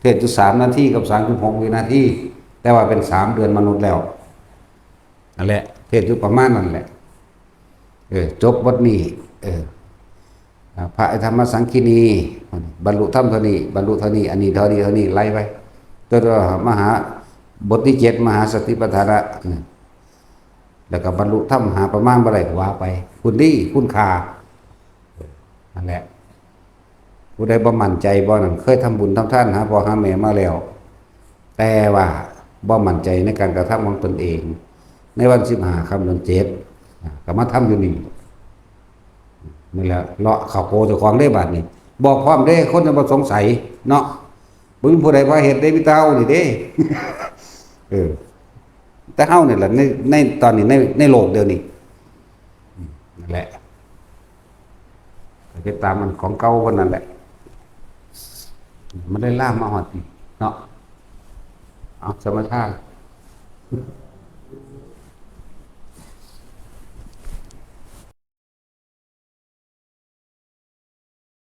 เทศน์อยู่3นาทีกับ36วินาทีแต่ว่าเป็น3เดือนมนุษย์แล้วนั่นแหละเทศน์อยู่ประมาณนั้นแหละจบบทนี้พระธรรมสังคีนีบรรลุธรรมเท่านี้บรรลุเท่านี้อันนี้เท่านี้เท่านี้ไล่ไปตัวมหาบทที่7มหาสติปัฏฐานะแล้วก็บรรลุธรรมหาประมาณบ่ได้ก็ว่าไปคุณดีคุณค่านั่นแหละผู้ใดบ่มั่นใจบ่นั่นเคยทำบุญทำทานหาพ่อหาแม่มาแล้วแต่ว่าบ่มั่นใจในการกระทำของตนเองในวัน15ค่ำเดือน7ก็มาทำอยู่นี่นี่แหละเลาะเข้าโกเจ้าของได้บาดนี้บอกพร้อมเด้คนจะบ่สงสัยเนาะบ่มีผู้ใดพาเฮ็ดได้มีเต้านี่เด้ แต่เฮานี่แหละในตอนนี้ในโลกเดียวนี้นั่นแหละก็ตามมันของเก่าคนนั้นแหละมันได้ล่ามมาฮอดนี่เนาะเอาสมถะ